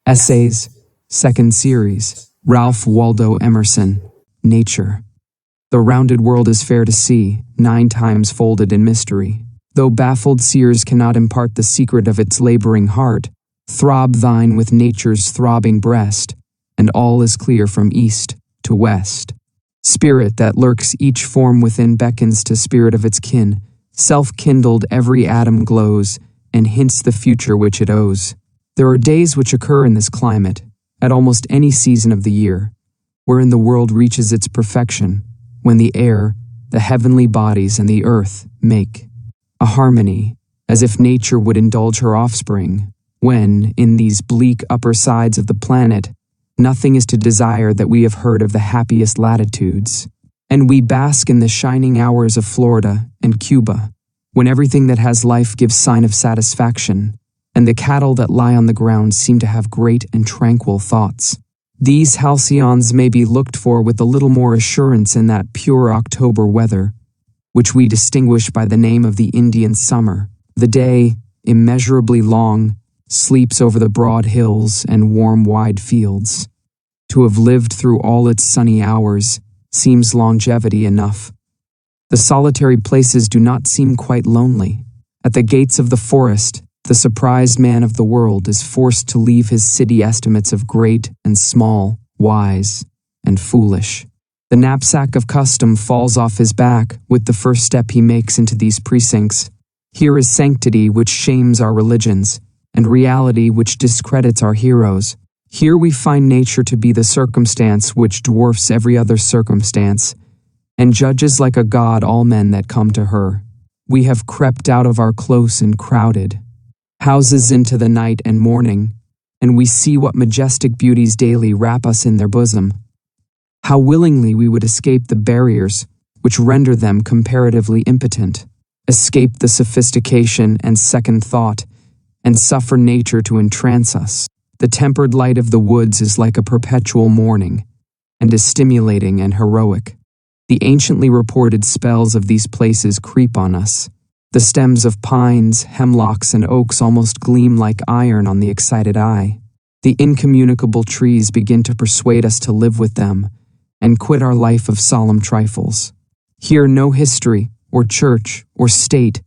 Essays, Second Series, Ralph Waldo Emerson, Nature. The rounded world is fair to see, 9 times folded in mystery. Though baffled seers cannot impart the secret of its laboring heart, throb thine with nature's throbbing breast, and all is clear from east to west. Spirit that lurks each form within beckons to spirit of its kin, self-kindled every atom glows, and hints the future which it owes. There are days which occur in this climate, at almost any season of the year, wherein the world reaches its perfection, when the air, the heavenly bodies, and the earth make a harmony, as if nature would indulge her offspring, when, in these bleak upper sides of the planet, nothing is to desire that we have heard of the happiest latitudes, and we bask in the shining hours of Florida and Cuba, when everything that has life gives sign of satisfaction, and the cattle that lie on the ground seem to have great and tranquil thoughts. These halcyons may be looked for with a little more assurance in that pure October weather, which we distinguish by the name of the Indian summer. The day, immeasurably long, sleeps over the broad hills and warm wide fields. To have lived through all its sunny hours seems longevity enough. The solitary places do not seem quite lonely. At the gates of the forest, the surprised man of the world is forced to leave his city estimates of great and small, wise and foolish. The knapsack of custom falls off his back with the first step he makes into these precincts. Here is sanctity which shames our religions, and reality which discredits our heroes. Here we find nature to be the circumstance which dwarfs every other circumstance, and judges like a god all men that come to her. We have crept out of our close and crowded houses into the night and morning, and we see what majestic beauties daily wrap us in their bosom. How willingly we would escape the barriers which render them comparatively impotent, escape the sophistication and second thought, and suffer nature to entrance us. The tempered light of the woods is like a perpetual morning, and is stimulating and heroic. The anciently reported spells of these places creep on us. The stems of pines, hemlocks, and oaks almost gleam like iron on the excited eye. The incommunicable trees begin to persuade us to live with them and quit our life of solemn trifles. Here no history, or church, or state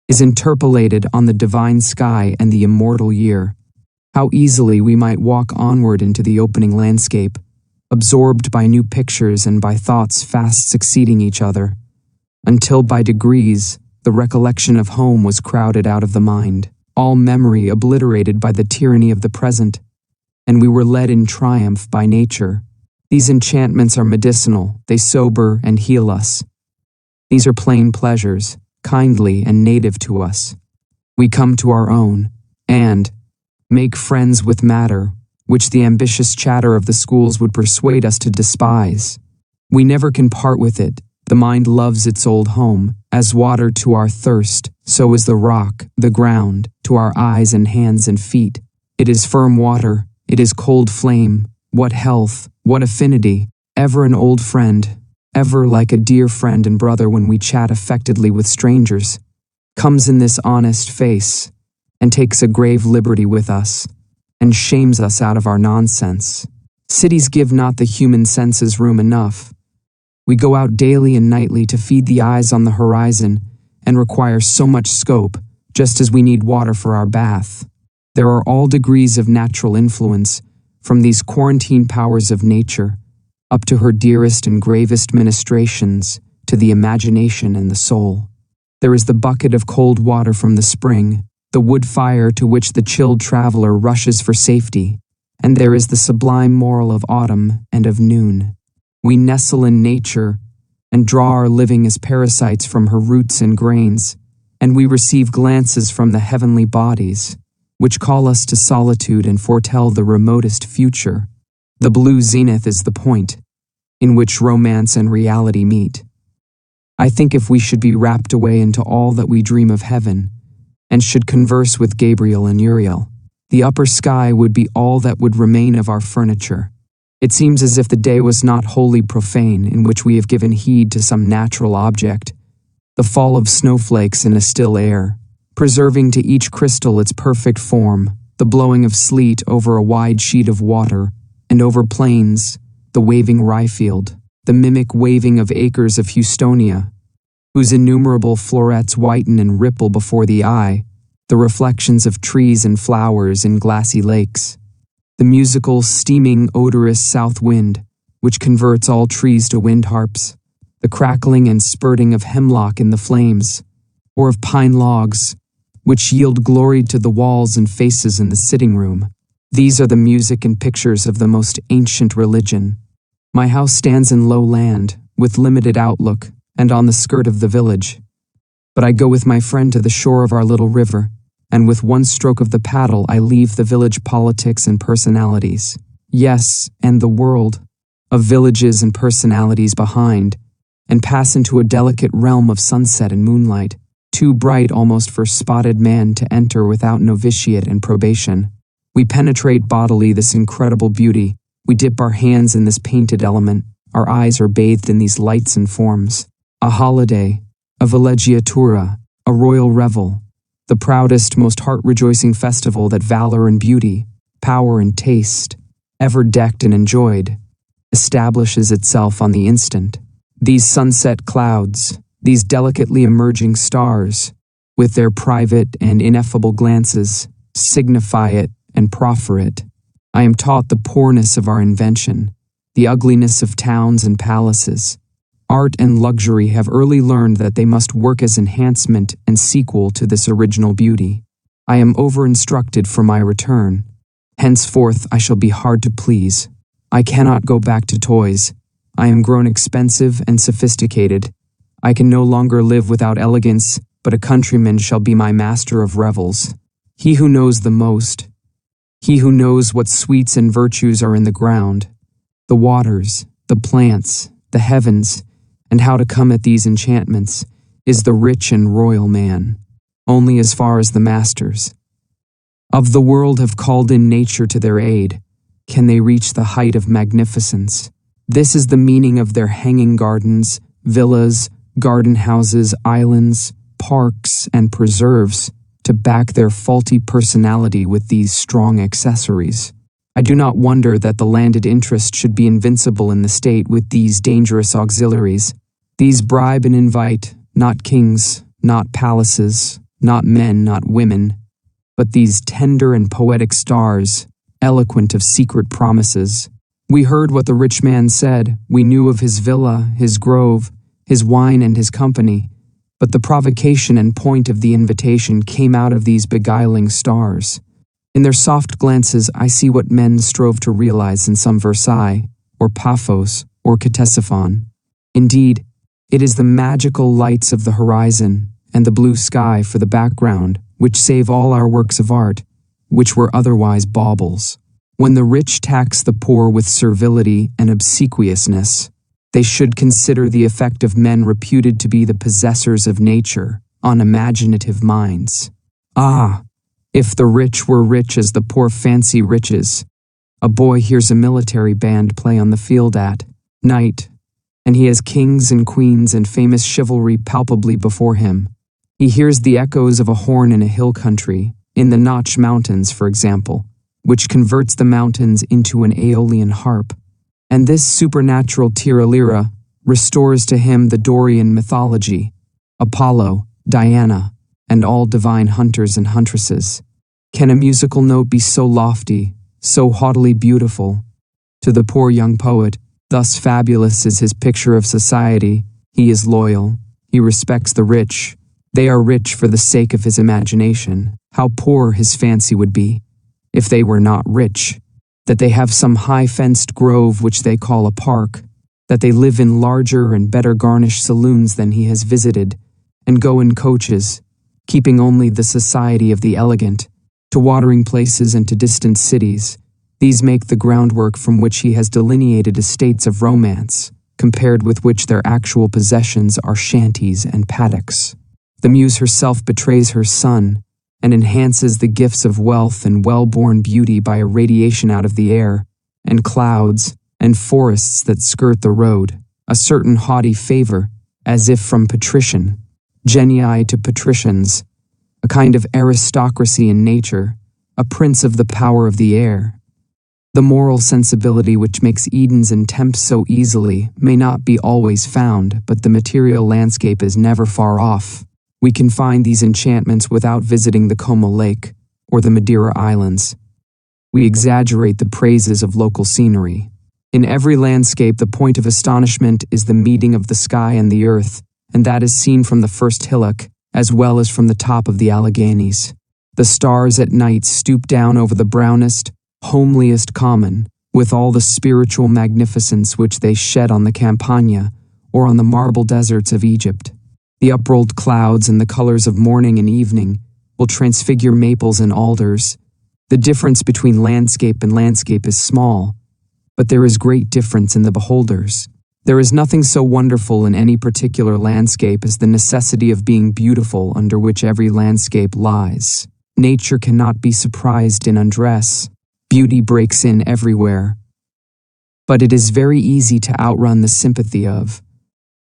is interpolated on the divine sky and the immortal year. How easily we might walk onward into the opening landscape, absorbed by new pictures and by thoughts fast succeeding each other, until by degrees the recollection of home was crowded out of the mind, all memory obliterated by the tyranny of the present, and we were led in triumph by nature. These enchantments are medicinal, they sober and heal us. These are plain pleasures, kindly and native to us. We come to our own, and make friends with matter, which the ambitious chatter of the schools would persuade us to despise. We never can part with it. The mind loves its old home. As water to our thirst, so is the rock, the ground, to our eyes and hands and feet. It is firm water, it is cold flame. What health, what affinity, ever an old friend, ever like a dear friend and brother when we chat affectedly with strangers, comes in this honest face, and takes a grave liberty with us, and shames us out of our nonsense. Cities give not the human senses room enough. We go out daily and nightly to feed the eyes on the horizon, and require so much scope, just as we need water for our bath. There are all degrees of natural influence, from these quarantine powers of nature, up to her dearest and gravest ministrations, to the imagination and the soul. There is the bucket of cold water from the spring, the wood fire to which the chilled traveler rushes for safety, and there is the sublime moral of autumn and of noon. We nestle in nature and draw our living as parasites from her roots and grains, and we receive glances from the heavenly bodies, which call us to solitude and foretell the remotest future. The blue zenith is the point, in which romance and reality meet. I think if we should be wrapped away into all that we dream of heaven, and should converse with Gabriel and Uriel, the upper sky would be all that would remain of our furniture. It seems as if the day was not wholly profane in which we have given heed to some natural object, the fall of snowflakes in a still air, preserving to each crystal its perfect form, the blowing of sleet over a wide sheet of water, and over plains, the waving rye field, the mimic waving of acres of Houstonia, whose innumerable florets whiten and ripple before the eye, the reflections of trees and flowers in glassy lakes, the musical, steaming, odorous south wind, which converts all trees to wind harps, the crackling and spurting of hemlock in the flames, or of pine logs, which yield glory to the walls and faces in the sitting room. These are the music and pictures of the most ancient religion. My house stands in low land, with limited outlook, and on the skirt of the village. But I go with my friend to the shore of our little river, and with one stroke of the paddle I leave the village politics and personalities, yes, and the world of villages and personalities behind, and pass into a delicate realm of sunset and moonlight, too bright almost for spotted man to enter without novitiate and probation. We penetrate bodily this incredible beauty, we dip our hands in this painted element, our eyes are bathed in these lights and forms. A holiday, a villeggiatura, a royal revel, the proudest, most heart-rejoicing festival that valor and beauty, power and taste, ever decked and enjoyed, establishes itself on the instant. These sunset clouds, these delicately emerging stars, with their private and ineffable glances, signify it and proffer it. I am taught the poorness of our invention, the ugliness of towns and palaces. Art and luxury have early learned that they must work as enhancement and sequel to this original beauty. I am over-instructed for my return. Henceforth I shall be hard to please. I cannot go back to toys. I am grown expensive and sophisticated. I can no longer live without elegance, but a countryman shall be my master of revels. He who knows the most, he who knows what sweets and virtues are in the ground, the waters, the plants, the heavens, and how to come at these enchantments, is the rich and royal man, only as far as the masters of the world have called in nature to their aid, can they reach the height of magnificence. This is the meaning of their hanging gardens, villas, garden houses, islands, parks, and preserves, to back their faulty personality with these strong accessories. I do not wonder that the landed interest should be invincible in the state with these dangerous auxiliaries. These bribe and invite, not kings, not palaces, not men, not women, but these tender and poetic stars, eloquent of secret promises. We heard what the rich man said, we knew of his villa, his grove, his wine and his company, but the provocation and point of the invitation came out of these beguiling stars. In their soft glances I see what men strove to realize in some Versailles, or Paphos, or Ctesiphon. Indeed, it is the magical lights of the horizon and the blue sky for the background which save all our works of art, which were otherwise baubles. When the rich tax the poor with servility and obsequiousness, they should consider the effect of men reputed to be the possessors of nature on imaginative minds. Ah, if the rich were rich as the poor fancy riches! A boy hears a military band play on the field at night, and he has kings and queens and famous chivalry palpably before him. He hears the echoes of a horn in a hill country, in the Notch Mountains, for example, which converts the mountains into an Aeolian harp. And this supernatural tiralira restores to him the Dorian mythology, Apollo, Diana, and all divine hunters and huntresses. Can a musical note be so lofty, so haughtily beautiful? To the poor young poet, thus fabulous is his picture of society. He is loyal, he respects the rich. They are rich for the sake of his imagination. How poor his fancy would be, if they were not rich, that they have some high-fenced grove which they call a park, that they live in larger and better garnished saloons than he has visited, and go in coaches, keeping only the society of the elegant, to watering places and to distant cities. These make the groundwork from which he has delineated estates of romance, compared with which their actual possessions are shanties and paddocks. The muse herself betrays her son, and enhances the gifts of wealth and well-born beauty by a radiation out of the air, and clouds, and forests that skirt the road, a certain haughty favor, as if from patrician, genii to patricians, a kind of aristocracy in nature, a prince of the power of the air. The moral sensibility which makes Edens and temps so easily may not be always found, but the material landscape is never far off. We can find these enchantments without visiting the Como Lake or the Madeira Islands. We exaggerate the praises of local scenery. In every landscape, the point of astonishment is the meeting of the sky and the earth, and that is seen from the first hillock, as well as from the top of the Alleghanies. The stars at night stoop down over the brownest, homeliest common, with all the spiritual magnificence which they shed on the Campagna or on the marble deserts of Egypt. The uprolled clouds and the colors of morning and evening will transfigure maples and alders. The difference between landscape and landscape is small, but there is great difference in the beholders. There is nothing so wonderful in any particular landscape as the necessity of being beautiful under which every landscape lies. Nature cannot be surprised in undress. Beauty breaks in everywhere. But it is very easy to outrun the sympathy of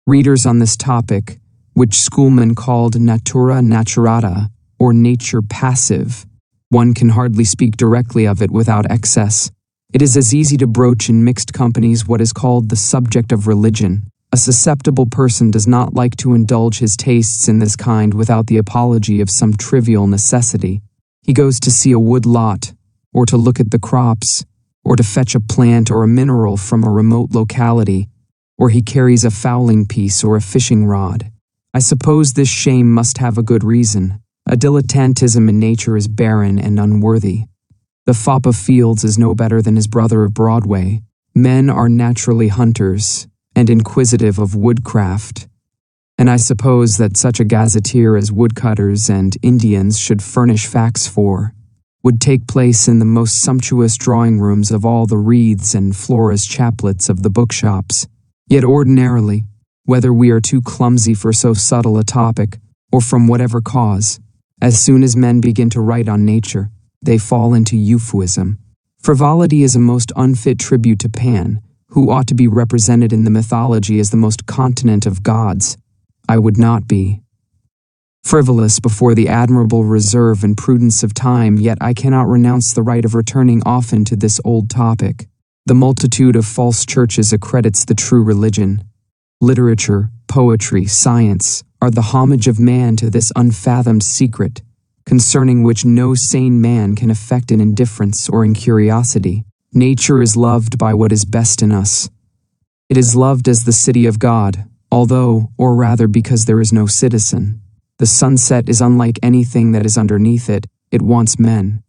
readers on this topic, which schoolmen called natura naturata, or nature passive. One can hardly speak directly of it without excess. It is as easy to broach in mixed companies what is called the subject of religion. A susceptible person does not like to indulge his tastes in this kind without the apology of some trivial necessity. He goes to see a wood lot, or to look at the crops, or to fetch a plant or a mineral from a remote locality, or he carries a fowling piece or a fishing rod. I suppose this shame must have a good reason. A dilettantism in nature is barren and unworthy. The fop of fields is no better than his brother of Broadway. Men are naturally hunters and inquisitive of woodcraft, and I suppose that such a gazetteer as woodcutters and Indians should furnish facts for would take place in the most sumptuous drawing rooms of all the wreaths and Flora's chaplets of the bookshops. Yet ordinarily, whether we are too clumsy for so subtle a topic, or from whatever cause, as soon as men begin to write on nature, they fall into euphuism. Frivolity is a most unfit tribute to Pan, who ought to be represented in the mythology as the most continent of gods. I would not be frivolous before the admirable reserve and prudence of time, yet I cannot renounce the right of returning often to this old topic. The multitude of false churches accredits the true religion. Literature, poetry, science are the homage of man to this unfathomed secret, concerning which no sane man can affect an indifference or incuriosity. Nature is loved by what is best in us. It is loved as the city of God, although, or rather because there is no citizen. The sunset is unlike anything that is underneath it. It wants men.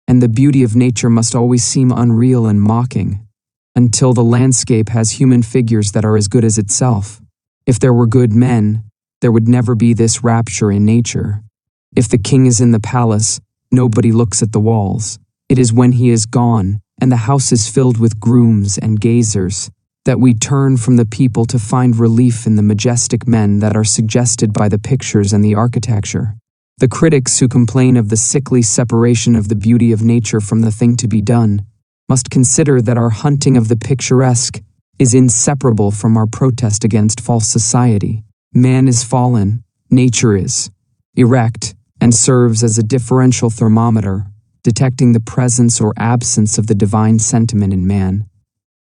And the beauty of nature must always seem unreal and mocking, until the landscape has human figures that are as good as itself. If there were good men, there would never be this rapture in nature. If the king is in the palace, nobody looks at the walls. It is when he is gone, and the house is filled with grooms and gazers, that we turn from the people to find relief in the majestic men that are suggested by the pictures and the architecture. The critics who complain of the sickly separation of the beauty of nature from the thing to be done must consider that our hunting of the picturesque is inseparable from our protest against false society. Man is fallen, nature is erect, and serves as a differential thermometer, detecting the presence or absence of the divine sentiment in man.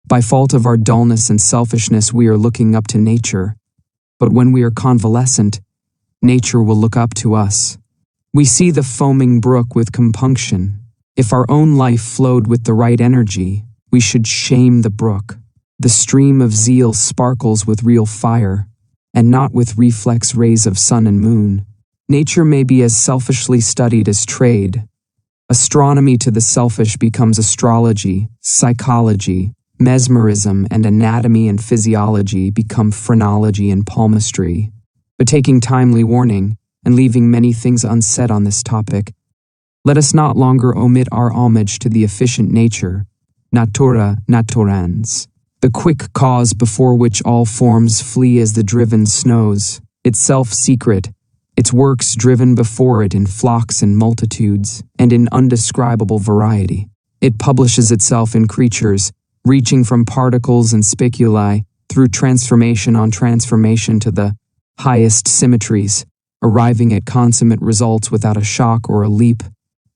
By fault of our dullness and selfishness, we are looking up to nature, but when we are convalescent, nature will look up to us. We see the foaming brook with compunction. If our own life flowed with the right energy, we should shame the brook. The stream of zeal sparkles with real fire, and not with reflex rays of sun and moon. Nature may be as selfishly studied as trade. Astronomy to the selfish becomes astrology, psychology, mesmerism, and anatomy and physiology become phrenology and palmistry. But taking timely warning, and leaving many things unsaid on this topic, let us not longer omit our homage to the efficient nature, natura naturans, the quick cause before which all forms flee as the driven snows, itself secret, its works driven before it in flocks and multitudes, and in undescribable variety. It publishes itself in creatures, reaching from particles and spiculi, through transformation on transformation to the highest symmetries, arriving at consummate results without a shock or a leap.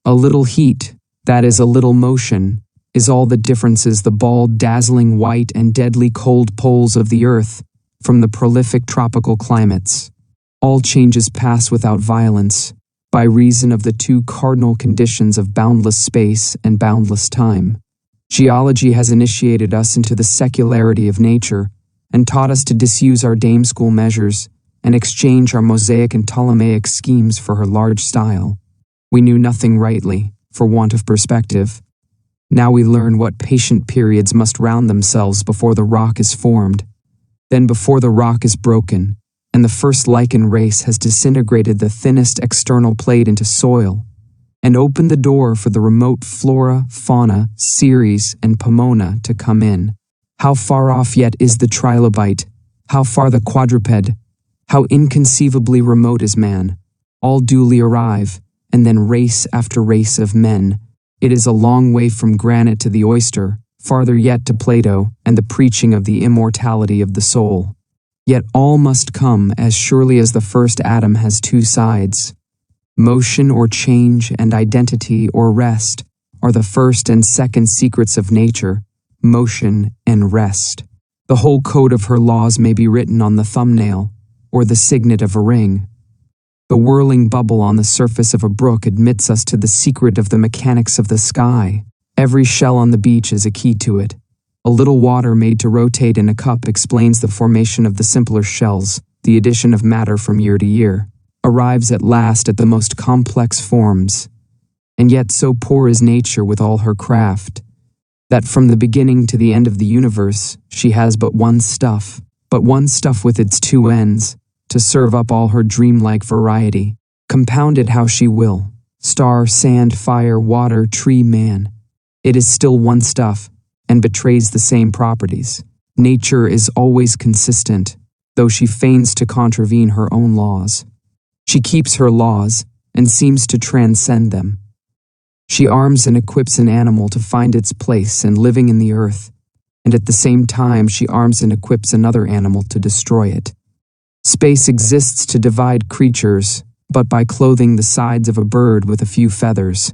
A little heat, That is a little motion, is all that differences the bald, dazzling white and deadly cold poles of the earth from the prolific tropical climates. All changes pass without violence, by reason of the two cardinal conditions of boundless space and boundless time. Geology has initiated us into the secularity of nature and taught us to disuse our dame school measures and exchange our Mosaic and Ptolemaic schemes for her large style. We knew nothing rightly, for want of perspective. Now we learn what patient periods must round themselves before the rock is formed, then before the rock is broken, and the first lichen race has disintegrated the thinnest external plate into soil, and opened the door for the remote flora, fauna, Ceres, and Pomona to come in. How far off yet is the trilobite, how far the quadruped, how inconceivably remote is man, all duly arrive, and then race after race of men. It is a long way from granite to the oyster, farther yet to Plato and the preaching of the immortality of the soul. Yet all must come as surely as the first atom has two sides. Motion or change and identity or rest are the first and second secrets of nature, motion and rest. The whole code of her laws may be written on the thumbnail or the signet of a ring. The whirling bubble on the surface of a brook admits us to the secret of the mechanics of the sky. Every shell on the beach is a key to it. A little water made to rotate in a cup explains the formation of the simpler shells. The addition of matter from year to year arrives at last at the most complex forms. And yet so poor is nature with all her craft, that from the beginning to the end of the universe she has but one stuff with its two ends, to serve up all her dreamlike variety. Compound it how she will, star, sand, fire, water, tree, man. It is still one stuff, and betrays the same properties. Nature is always consistent, though she feigns to contravene her own laws. She keeps her laws, and seems to transcend them. She arms and equips an animal to find its place and living in the earth, and at the same time she arms and equips another animal to destroy it. Space exists to divide creatures, but by clothing the sides of a bird with a few feathers.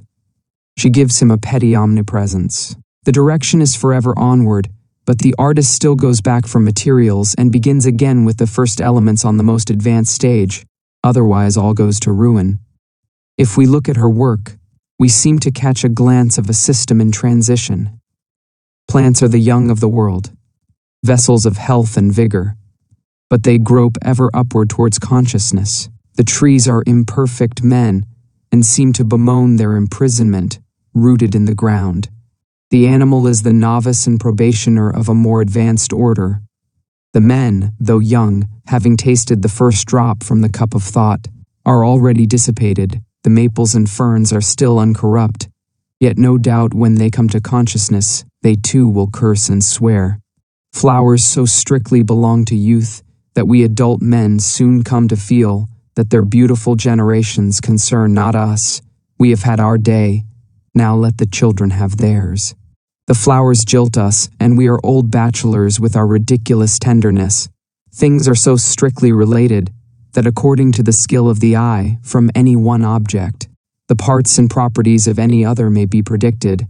She gives him a petty omnipresence. The direction is forever onward, but the artist still goes back for materials and begins again with the first elements on the most advanced stage. Otherwise all goes to ruin. If we look at her work, we seem to catch a glance of a system in transition. Plants are the young of the world, vessels of health and vigor, but they grope ever upward towards consciousness. The trees are imperfect men and seem to bemoan their imprisonment, rooted in the ground. The animal is the novice and probationer of a more advanced order. The men, though young, having tasted the first drop from the cup of thought, are already dissipated. The maples and ferns are still uncorrupt, yet no doubt when they come to consciousness, they too will curse and swear. Flowers so strictly belong to youth that we adult men soon come to feel that their beautiful generations concern not us. We have had our day, now let the children have theirs. The flowers jilt us, and we are old bachelors with our ridiculous tenderness. Things are so strictly related that according to the skill of the eye from any one object, the parts and properties of any other may be predicted.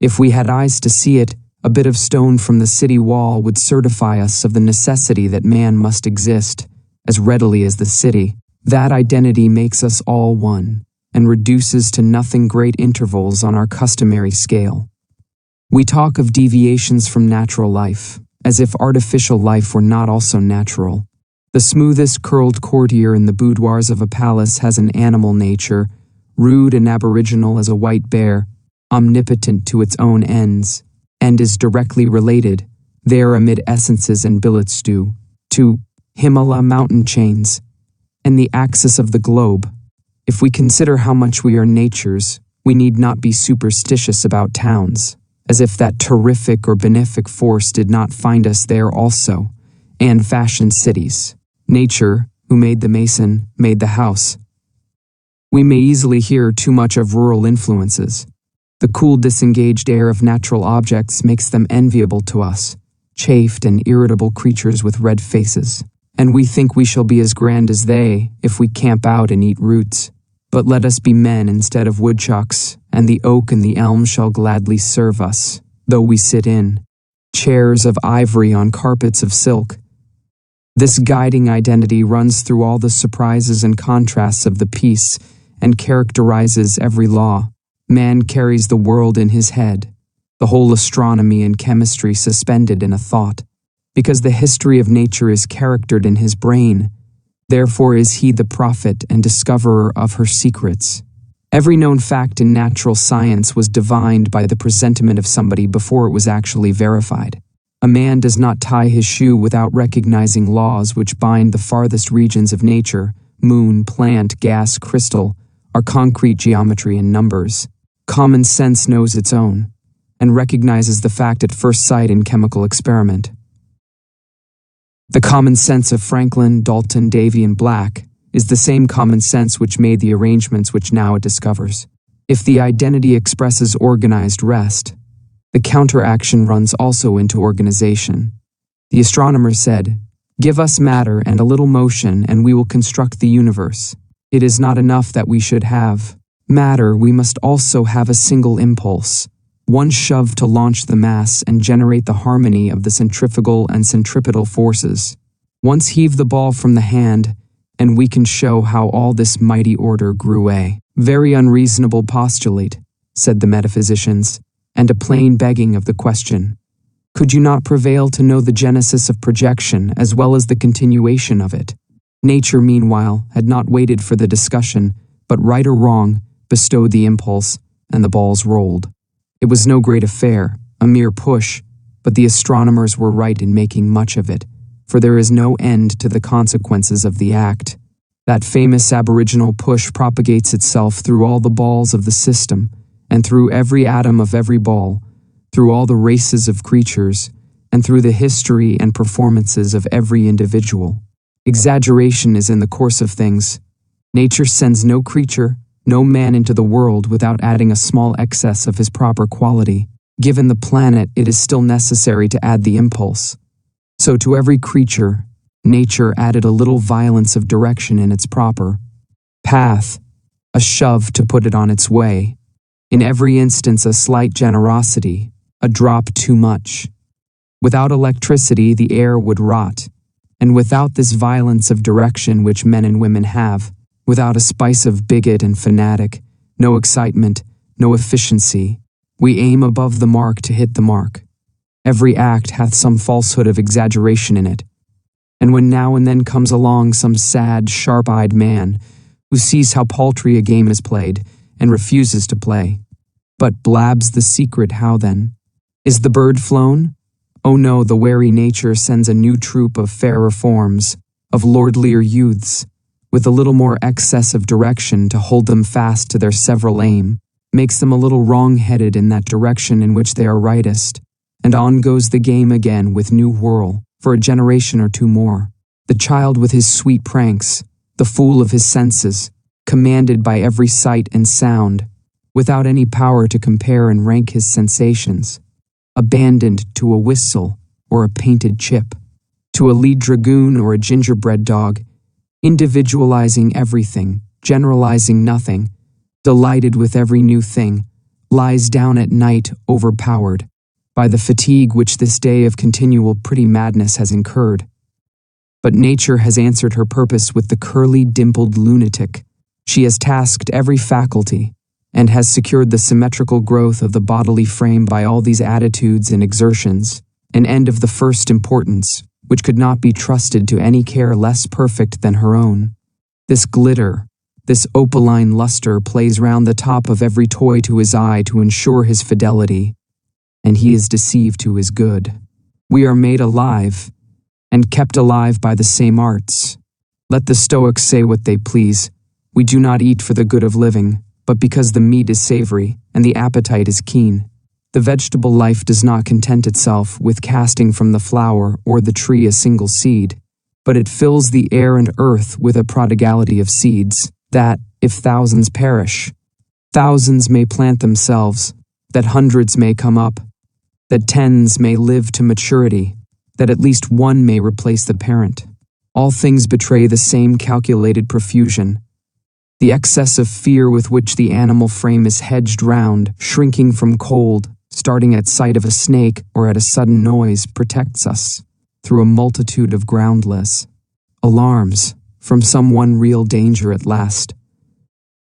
If we had eyes to see it, a bit of stone from the city wall would certify us of the necessity that man must exist as readily as the city. That identity makes us all one, and reduces to nothing great intervals on our customary scale. We talk of deviations from natural life, as if artificial life were not also natural. The smoothest curled courtier in the boudoirs of a palace has an animal nature, rude and aboriginal as a white bear, omnipotent to its own ends, and is directly related, there amid essences and billet stew, to Himalaya mountain chains, and the axis of the globe. If we consider how much we are nature's, we need not be superstitious about towns, as if that terrific or benefic force did not find us there also, and fashioned cities. Nature, who made the mason, made the house. We may easily hear too much of rural influences. The cool, disengaged air of natural objects makes them enviable to us, chafed and irritable creatures with red faces, and we think we shall be as grand as they if we camp out and eat roots. But let us be men instead of woodchucks, and the oak and the elm shall gladly serve us, though we sit in chairs of ivory on carpets of silk. This guiding identity runs through all the surprises and contrasts of the piece and characterizes every law. Man carries the world in his head, the whole astronomy and chemistry suspended in a thought. Because the history of nature is charactered in his brain, therefore is he the prophet and discoverer of her secrets. Every known fact in natural science was divined by the presentiment of somebody before it was actually verified. A man does not tie his shoe without recognizing laws which bind the farthest regions of nature, moon, plant, gas, crystal, our concrete geometry and numbers. Common sense knows its own, and recognizes the fact at first sight in chemical experiment. The common sense of Franklin, Dalton, Davy, and Black is the same common sense which made the arrangements which now it discovers. If the identity expresses organized rest, the counteraction runs also into organization. The astronomer said, "Give us matter and a little motion, and we will construct the universe. It is not enough that we should have matter, we must also have a single impulse, one shove to launch the mass and generate the harmony of the centrifugal and centripetal forces. Once heave the ball from the hand, and we can show how all this mighty order grew." A very unreasonable postulate, said the metaphysicians, and a plain begging of the question. Could you not prevail to know the genesis of projection as well as the continuation of it? Nature, meanwhile, had not waited for the discussion, but right or wrong, bestowed the impulse, and the balls rolled. It was no great affair, a mere push, but the astronomers were right in making much of it, for there is no end to the consequences of the act. That famous aboriginal push propagates itself through all the balls of the system, and through every atom of every ball, through all the races of creatures, and through the history and performances of every individual. Exaggeration is in the course of things. Nature sends no creature, no man into the world without adding a small excess of his proper quality. Given the planet, it is still necessary to add the impulse. So to every creature, nature added a little violence of direction in its proper path, a shove to put it on its way. In every instance a slight generosity, a drop too much. Without electricity the air would rot, and without this violence of direction which men and women have, without a spice of bigot and fanatic, no excitement, no efficiency, we aim above the mark to hit the mark. Every act hath some falsehood of exaggeration in it, and when now and then comes along some sad, sharp-eyed man, who sees how paltry a game is played, and refuses to play, but blabs the secret, how then? Is the bird flown? Oh no, the wary nature sends a new troop of fairer forms, of lordlier youths, with a little more excess of direction to hold them fast to their several aim, makes them a little wrong-headed in that direction in which they are rightest, and on goes the game again with new whirl, for a generation or two more. The child with his sweet pranks, the fool of his senses, commanded by every sight and sound, without any power to compare and rank his sensations, abandoned to a whistle or a painted chip, to a lead dragoon or a gingerbread dog, individualizing everything, generalizing nothing, delighted with every new thing, lies down at night overpowered by the fatigue which this day of continual pretty madness has incurred. But nature has answered her purpose with the curly, dimpled lunatic. She has tasked every faculty, and has secured the symmetrical growth of the bodily frame by all these attitudes and exertions, an end of the first importance, which could not be trusted to any care less perfect than her own. This glitter, this opaline luster plays round the top of every toy to his eye to ensure his fidelity, and he is deceived to his good. We are made alive, and kept alive by the same arts. Let the Stoics say what they please. We do not eat for the good of living, but because the meat is savory and the appetite is keen. The vegetable life does not content itself with casting from the flower or the tree a single seed, but it fills the air and earth with a prodigality of seeds, that, if thousands perish, thousands may plant themselves, that hundreds may come up, that tens may live to maturity, that at least one may replace the parent. All things betray the same calculated profusion, The excess of fear with which the animal frame is hedged round, shrinking from cold, starting at sight of a snake or at a sudden noise, protects us, through a multitude of groundless alarms, from some one real danger at last.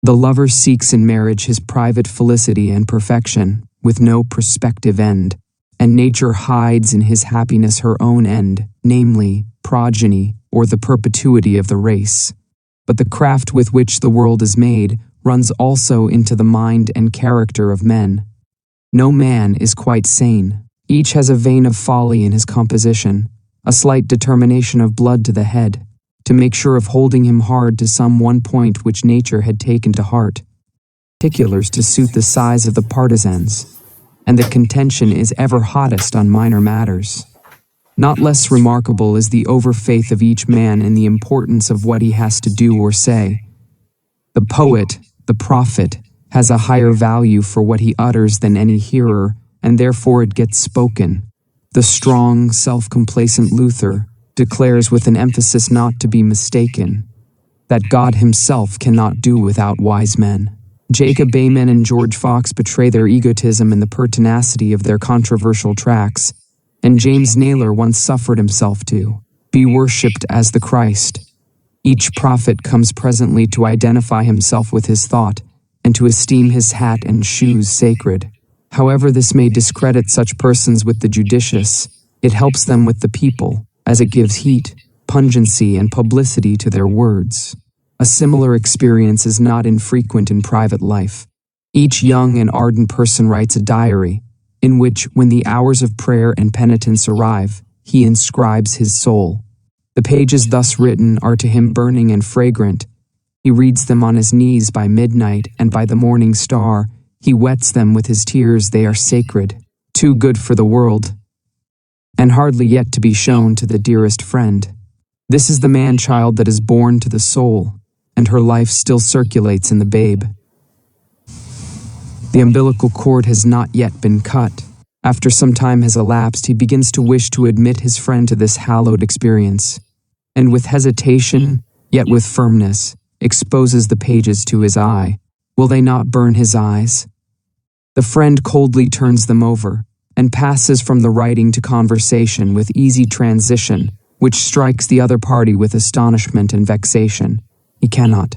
The lover seeks in marriage his private felicity and perfection, with no prospective end, and nature hides in his happiness her own end, namely, progeny, or the perpetuity of the race. But the craft with which the world is made runs also into the mind and character of men. No man is quite sane. Each has a vein of folly in his composition, a slight determination of blood to the head, to make sure of holding him hard to some one point which nature had taken to heart. Particulars to suit the size of the partisans, and the contention is ever hottest on minor matters. Not less remarkable is the overfaith of each man in the importance of what he has to do or say. The poet, the prophet, has a higher value for what he utters than any hearer, and therefore it gets spoken. The strong, self-complacent Luther declares with an emphasis not to be mistaken, that God himself cannot do without wise men. Jacob Amen and George Fox betray their egotism in the pertinacity of their controversial tracts, and James Naylor once suffered himself to be worshipped as the Christ. Each prophet comes presently to identify himself with his thought, and to esteem his hat and shoes sacred. However this may discredit such persons with the judicious, it helps them with the people, as it gives heat, pungency, and publicity to their words. A similar experience is not infrequent in private life. Each young and ardent person writes a diary, in which, when the hours of prayer and penitence arrive, he inscribes his soul. The pages thus written are to him burning and fragrant. He reads them on his knees by midnight, and by the morning star, he wets them with his tears. They are sacred, too good for the world, and hardly yet to be shown to the dearest friend. This is the man-child that is born to the soul, and her life still circulates in the babe. The umbilical cord has not yet been cut. After some time has elapsed, he begins to wish to admit his friend to this hallowed experience, and with hesitation, yet with firmness, exposes the pages to his eye. Will they not burn his eyes? The friend coldly turns them over, and passes from the writing to conversation with easy transition, which strikes the other party with astonishment and vexation. He cannot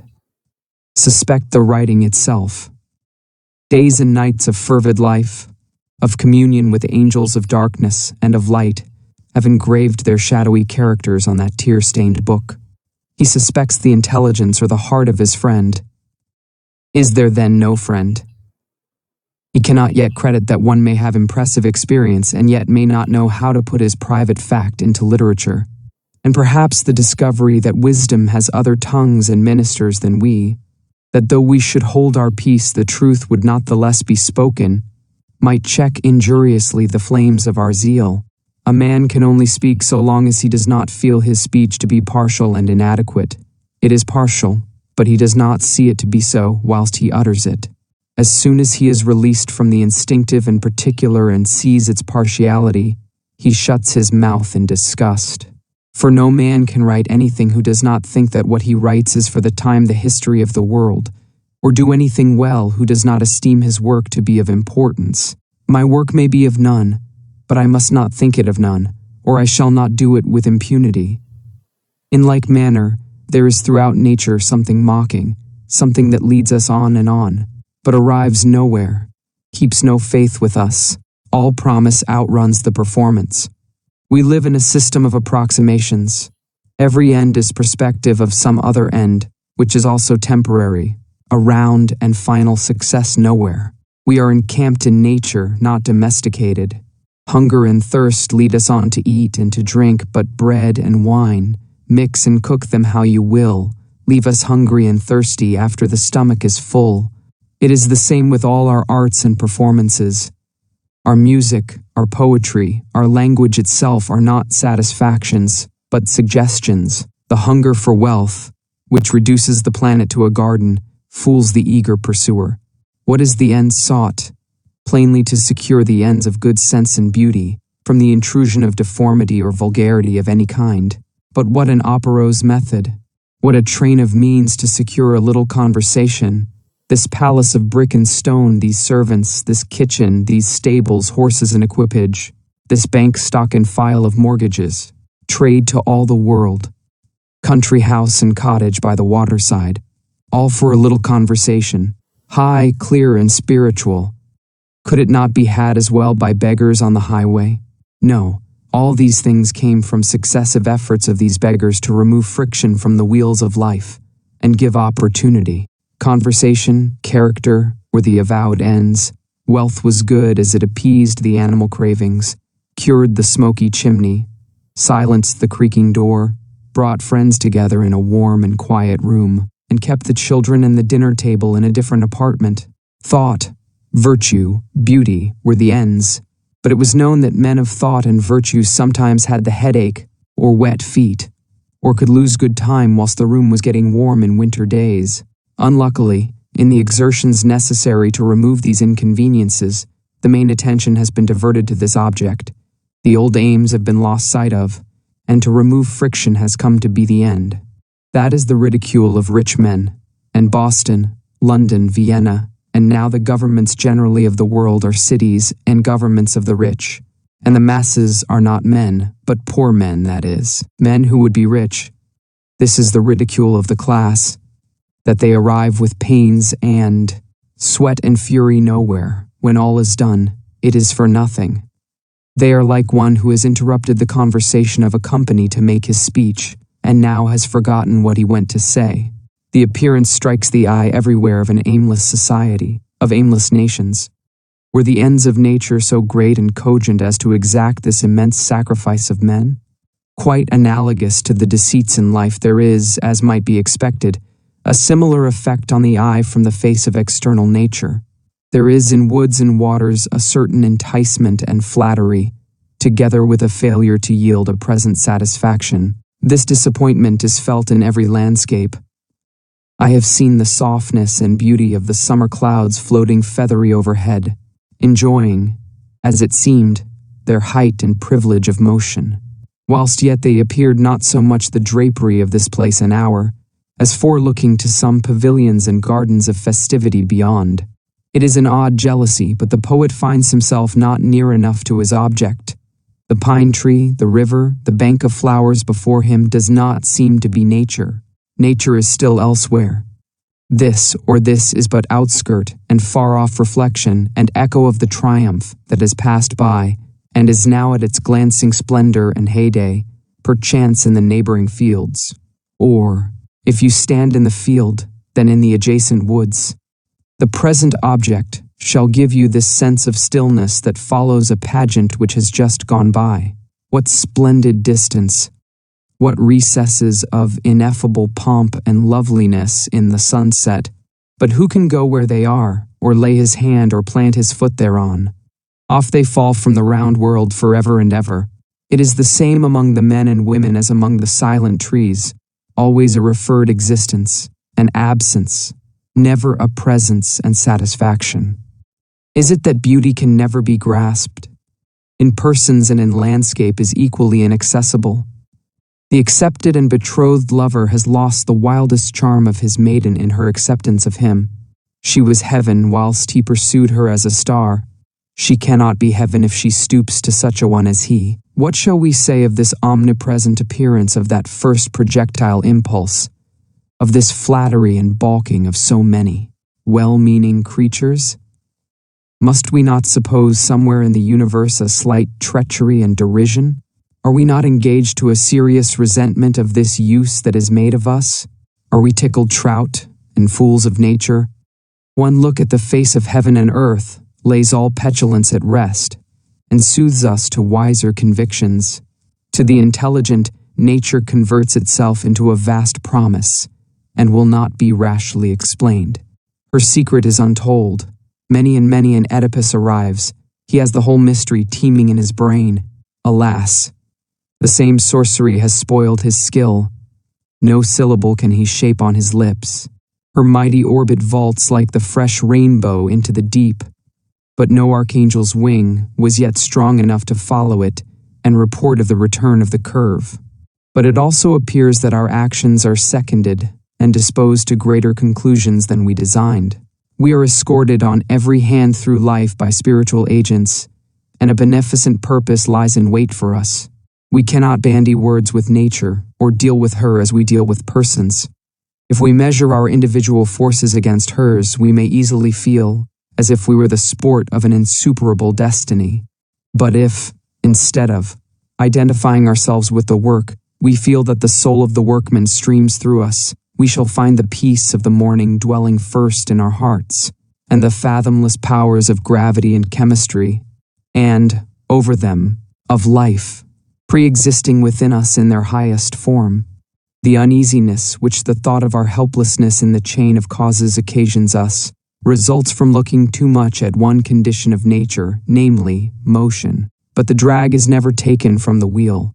suspect the writing itself. Days and nights of fervid life, of communion with angels of darkness and of light, have engraved their shadowy characters on that tear-stained book. He suspects the intelligence or the heart of his friend. Is there then no friend? He cannot yet credit that one may have impressive experience and yet may not know how to put his private fact into literature. And perhaps the discovery that wisdom has other tongues and ministers than we, that though we should hold our peace the truth would not the less be spoken, might check injuriously the flames of our zeal. A man can only speak so long as he does not feel his speech to be partial and inadequate. It is partial, but he does not see it to be so whilst he utters it. As soon as he is released from the instinctive and particular and sees its partiality, he shuts his mouth in disgust. For no man can write anything who does not think that what he writes is for the time the history of the world, or do anything well who does not esteem his work to be of importance. My work may be of none, but I must not think it of none, or I shall not do it with impunity. In like manner, there is throughout nature something mocking, something that leads us on, but arrives nowhere, keeps no faith with us. All promise outruns the performance. We live in a system of approximations. Every end is prospective of some other end, which is also temporary, a round and final success nowhere. We are encamped in nature, not domesticated. Hunger and thirst lead us on to eat and to drink, but bread and wine, mix and cook them how you will, leave us hungry and thirsty after the stomach is full. It is the same with all our arts and performances. Our music, our poetry, our language itself are not satisfactions, but suggestions. The hunger for wealth, which reduces the planet to a garden, fools the eager pursuer. What is the end sought? Plainly to secure the ends of good sense and beauty, from the intrusion of deformity or vulgarity of any kind. But what an operose method! What a train of means to secure a little conversation. This palace of brick and stone, these servants, this kitchen, these stables, horses and equipage, this bank stock and file of mortgages, trade to all the world, country house and cottage by the waterside, all for a little conversation, high, clear, and spiritual. Could it not be had as well by beggars on the highway? No, all these things came from successive efforts of these beggars to remove friction from the wheels of life and give opportunity. Conversation, character, were the avowed ends. Wealth was good as it appeased the animal cravings, cured the smoky chimney, silenced the creaking door, brought friends together in a warm and quiet room, and kept the children and the dinner table in a different apartment. Thought, virtue, beauty were the ends, but it was known that men of thought and virtue sometimes had the headache, or wet feet, or could lose good time whilst the room was getting warm in winter days. Unluckily, in the exertions necessary to remove these inconveniences, the main attention has been diverted to this object. The old aims have been lost sight of, and to remove friction has come to be the end. That is the ridicule of rich men, and Boston, London, Vienna, and now the governments generally of the world are cities and governments of the rich, and the masses are not men, but poor men, that is, men who would be rich. This is the ridicule of the class, that they arrive with pains and sweat and fury nowhere. When all is done, it is for nothing. They are like one who has interrupted the conversation of a company to make his speech, and now has forgotten what he went to say. The appearance strikes the eye everywhere of an aimless society, of aimless nations. Were the ends of nature so great and cogent as to exact this immense sacrifice of men? Quite analogous to the deceits in life, there is, as might be expected, a similar effect on the eye from the face of external nature. There is in woods and waters a certain enticement and flattery, together with a failure to yield a present satisfaction. This disappointment is felt in every landscape. I have seen the softness and beauty of the summer clouds floating feathery overhead, enjoying, as it seemed, their height and privilege of motion, whilst yet they appeared not so much the drapery of this place and hour, as forelooking to some pavilions and gardens of festivity beyond. It is an odd jealousy, but the poet finds himself not near enough to his object. The pine tree, the river, the bank of flowers before him does not seem to be nature. Nature is still elsewhere. This is but outskirt and far-off reflection and echo of the triumph that has passed by and is now at its glancing splendor and heyday, perchance in the neighboring fields. Or, if you stand in the field, then in the adjacent woods. The present object shall give you this sense of stillness that follows a pageant which has just gone by. What splendid distance! What recesses of ineffable pomp and loveliness in the sunset! But who can go where they are, or lay his hand or plant his foot thereon? Off they fall from the round world forever and ever. It is the same among the men and women as among the silent trees, always a referred existence, an absence, never a presence and satisfaction. Is it that beauty can never be grasped? In persons and in landscape is equally inaccessible. The accepted and betrothed lover has lost the wildest charm of his maiden in her acceptance of him. She was heaven whilst he pursued her as a star. She cannot be heaven if she stoops to such a one as he. What shall we say of this omnipresent appearance of that first projectile impulse, of this flattery and balking of so many well-meaning creatures? Must we not suppose somewhere in the universe a slight treachery and derision? Are we not engaged to a serious resentment of this use that is made of us? Are we tickled trout and fools of nature? One look at the face of heaven and earth lays all petulance at rest and soothes us to wiser convictions. To the intelligent, nature converts itself into a vast promise and will not be rashly explained. Her secret is untold. Many and many an Oedipus arrives. He has the whole mystery teeming in his brain. Alas! The same sorcery has spoiled his skill. No syllable can he shape on his lips. Her mighty orbit vaults like the fresh rainbow into the deep, but no archangel's wing was yet strong enough to follow it and report of the return of the curve. But it also appears that our actions are seconded and disposed to greater conclusions than we designed. We are escorted on every hand through life by spiritual agents, and a beneficent purpose lies in wait for us. We cannot bandy words with nature or deal with her as we deal with persons. If we measure our individual forces against hers, we may easily feel as if we were the sport of an insuperable destiny. But if, instead of identifying ourselves with the work, we feel that the soul of the workman streams through us, we shall find the peace of the morning dwelling first in our hearts, and the fathomless powers of gravity and chemistry, and, over them, of life, pre-existing within us in their highest form. The uneasiness which the thought of our helplessness in the chain of causes occasions us results from looking too much at one condition of nature, namely, motion. But the drag is never taken from the wheel.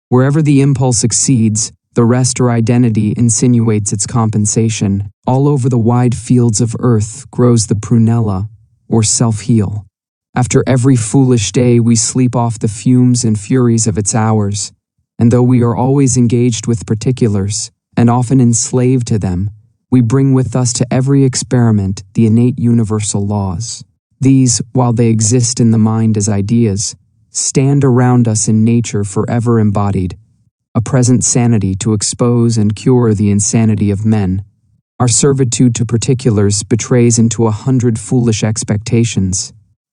Wherever the impulse exceeds, the rest or identity insinuates its compensation. All over the wide fields of earth grows the prunella, or self-heal. After every foolish day we sleep off the fumes and furies of its hours, and though we are always engaged with particulars, and often enslaved to them, we bring with us to every experiment the innate universal laws. These, while they exist in the mind as ideas, stand around us in nature forever embodied, a present sanity to expose and cure the insanity of men. Our servitude to particulars betrays into 100 foolish expectations.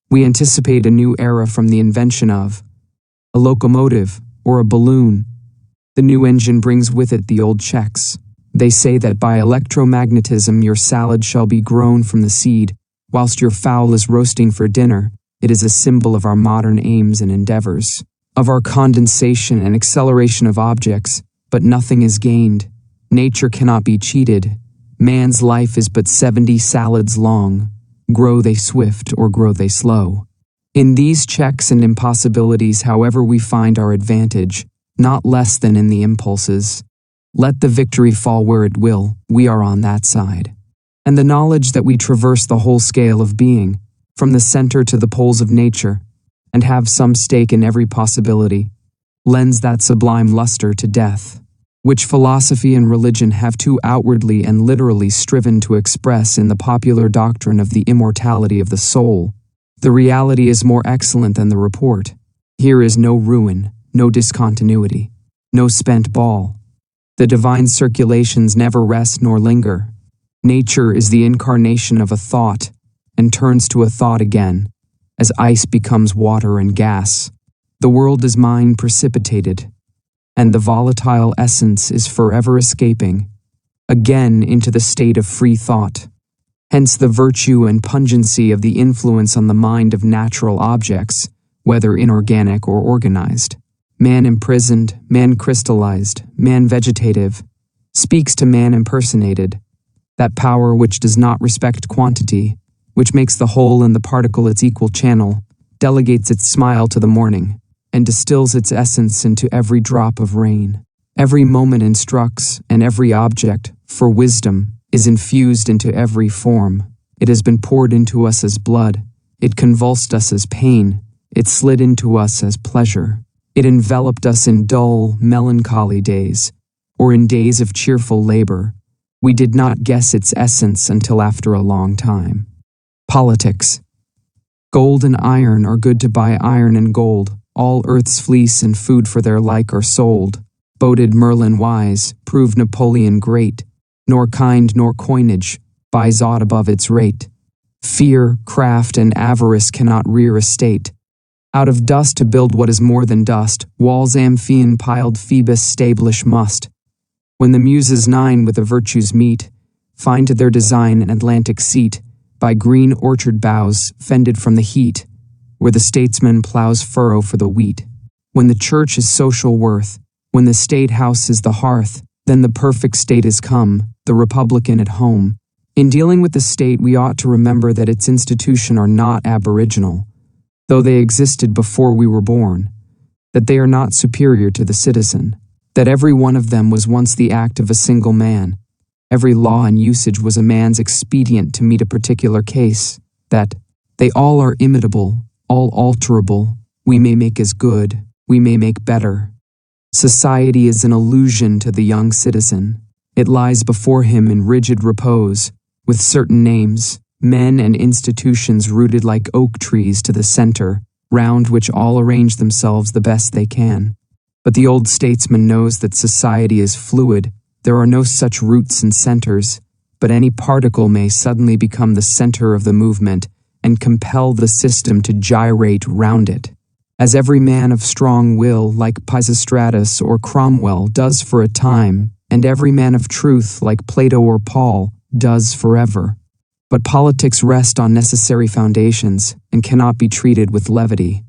We anticipate a new era from the invention of a locomotive or a balloon. The new engine brings with it the old checks. They say that by electromagnetism your salad shall be grown from the seed, whilst your fowl is roasting for dinner. It is a symbol of our modern aims and endeavors, of our condensation and acceleration of objects, but nothing is gained. Nature cannot be cheated. Man's life is but 70 salads long. Grow they swift or grow they slow. In these checks and impossibilities, however, we find our advantage, not less than in the impulses. Let the victory fall where it will, we are on that side. And the knowledge that we traverse the whole scale of being, from the center to the poles of nature, and have some stake in every possibility, lends that sublime luster to death, which philosophy and religion have too outwardly and literally striven to express in the popular doctrine of the immortality of the soul. The reality is more excellent than the report. Here is no ruin, no discontinuity, no spent ball. The divine circulations never rest nor linger. Nature is the incarnation of a thought, and turns to a thought again, as ice becomes water and gas. The world is mind precipitated, and the volatile essence is forever escaping, again into the state of free thought. Hence the virtue and pungency of the influence on the mind of natural objects, whether inorganic or organized. Man imprisoned, man crystallized, man vegetative, speaks to man impersonated, that power which does not respect quantity, which makes the whole and the particle its equal channel, delegates its smile to the morning, and distills its essence into every drop of rain. Every moment instructs, and every object, for wisdom, is infused into every form. It has been poured into us as blood. It convulsed us as pain. It slid into us as pleasure. It enveloped us in dull, melancholy days, or in days of cheerful labor. We did not guess its essence until after a long time. Politics. Gold and iron are good to buy iron and gold. All earth's fleece and food for their like are sold. Boded Merlin wise, proved Napoleon great. Nor kind nor coinage buys aught above its rate. Fear, craft, and avarice cannot rear a state. Out of dust to build what is more than dust, walls Amphion piled Phoebus stablish must. When the Muses 9 with the virtues meet, find to their design an Atlantic seat, by green orchard boughs, fended from the heat, where the statesman plows furrow for the wheat. When the church is social worth, when the state house is the hearth, then the perfect state is come, the republican at home. In dealing with the state, we ought to remember that its institutions are not aboriginal, though they existed before we were born, that they are not superior to the citizen, that every one of them was once the act of a single man. Every law and usage was a man's expedient to meet a particular case, that they all are imitable, all alterable, we may make as good, we may make better. Society is an illusion to the young citizen. It lies before him in rigid repose, with certain names, men and institutions rooted like oak trees to the center, round which all arrange themselves the best they can. But the old statesman knows that society is fluid. There are no such roots and centers, but any particle may suddenly become the center of the movement and compel the system to gyrate round it, as every man of strong will, like Pisistratus or Cromwell, does for a time, and every man of truth, like Plato or Paul, does forever. But politics rest on necessary foundations and cannot be treated with levity.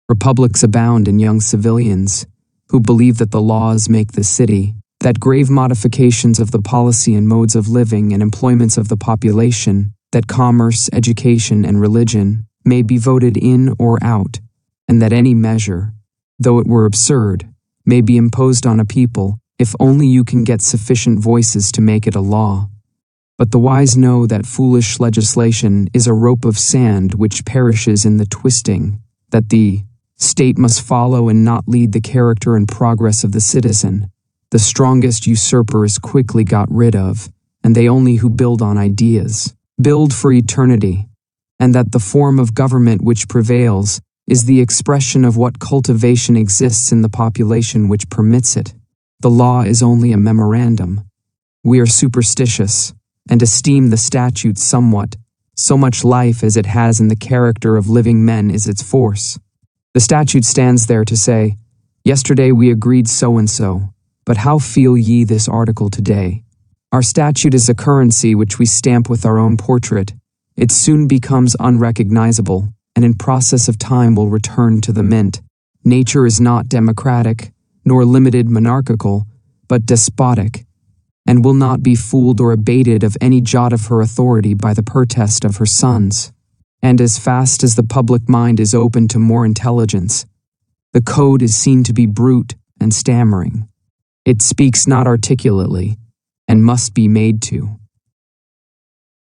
Republics abound in young civilians who believe that the laws make the city, that grave modifications of the policy and modes of living and employments of the population, that commerce, education, and religion may be voted in or out, and that any measure, though it were absurd, may be imposed on a people if only you can get sufficient voices to make it a law. But the wise know that foolish legislation is a rope of sand which perishes in the twisting, that the state must follow and not lead the character and progress of the citizen. The strongest usurper is quickly got rid of, and they only who build on ideas build for eternity, and that the form of government which prevails is the expression of what cultivation exists in the population which permits it. The law is only a memorandum. We are superstitious, and esteem the statute somewhat. So much life as it has in the character of living men is its force. The statute stands there to say, "Yesterday we agreed so and so, but how feel ye this article today?" Our statute is a currency which we stamp with our own portrait. It soon becomes unrecognizable, and in process of time will return to the mint. Nature is not democratic, nor limited monarchical, but despotic, and will not be fooled or abated of any jot of her authority by the protest of her sons. And as fast as the public mind is open to more intelligence, the code is seen to be brute and stammering. It speaks not articulately, and must be made to.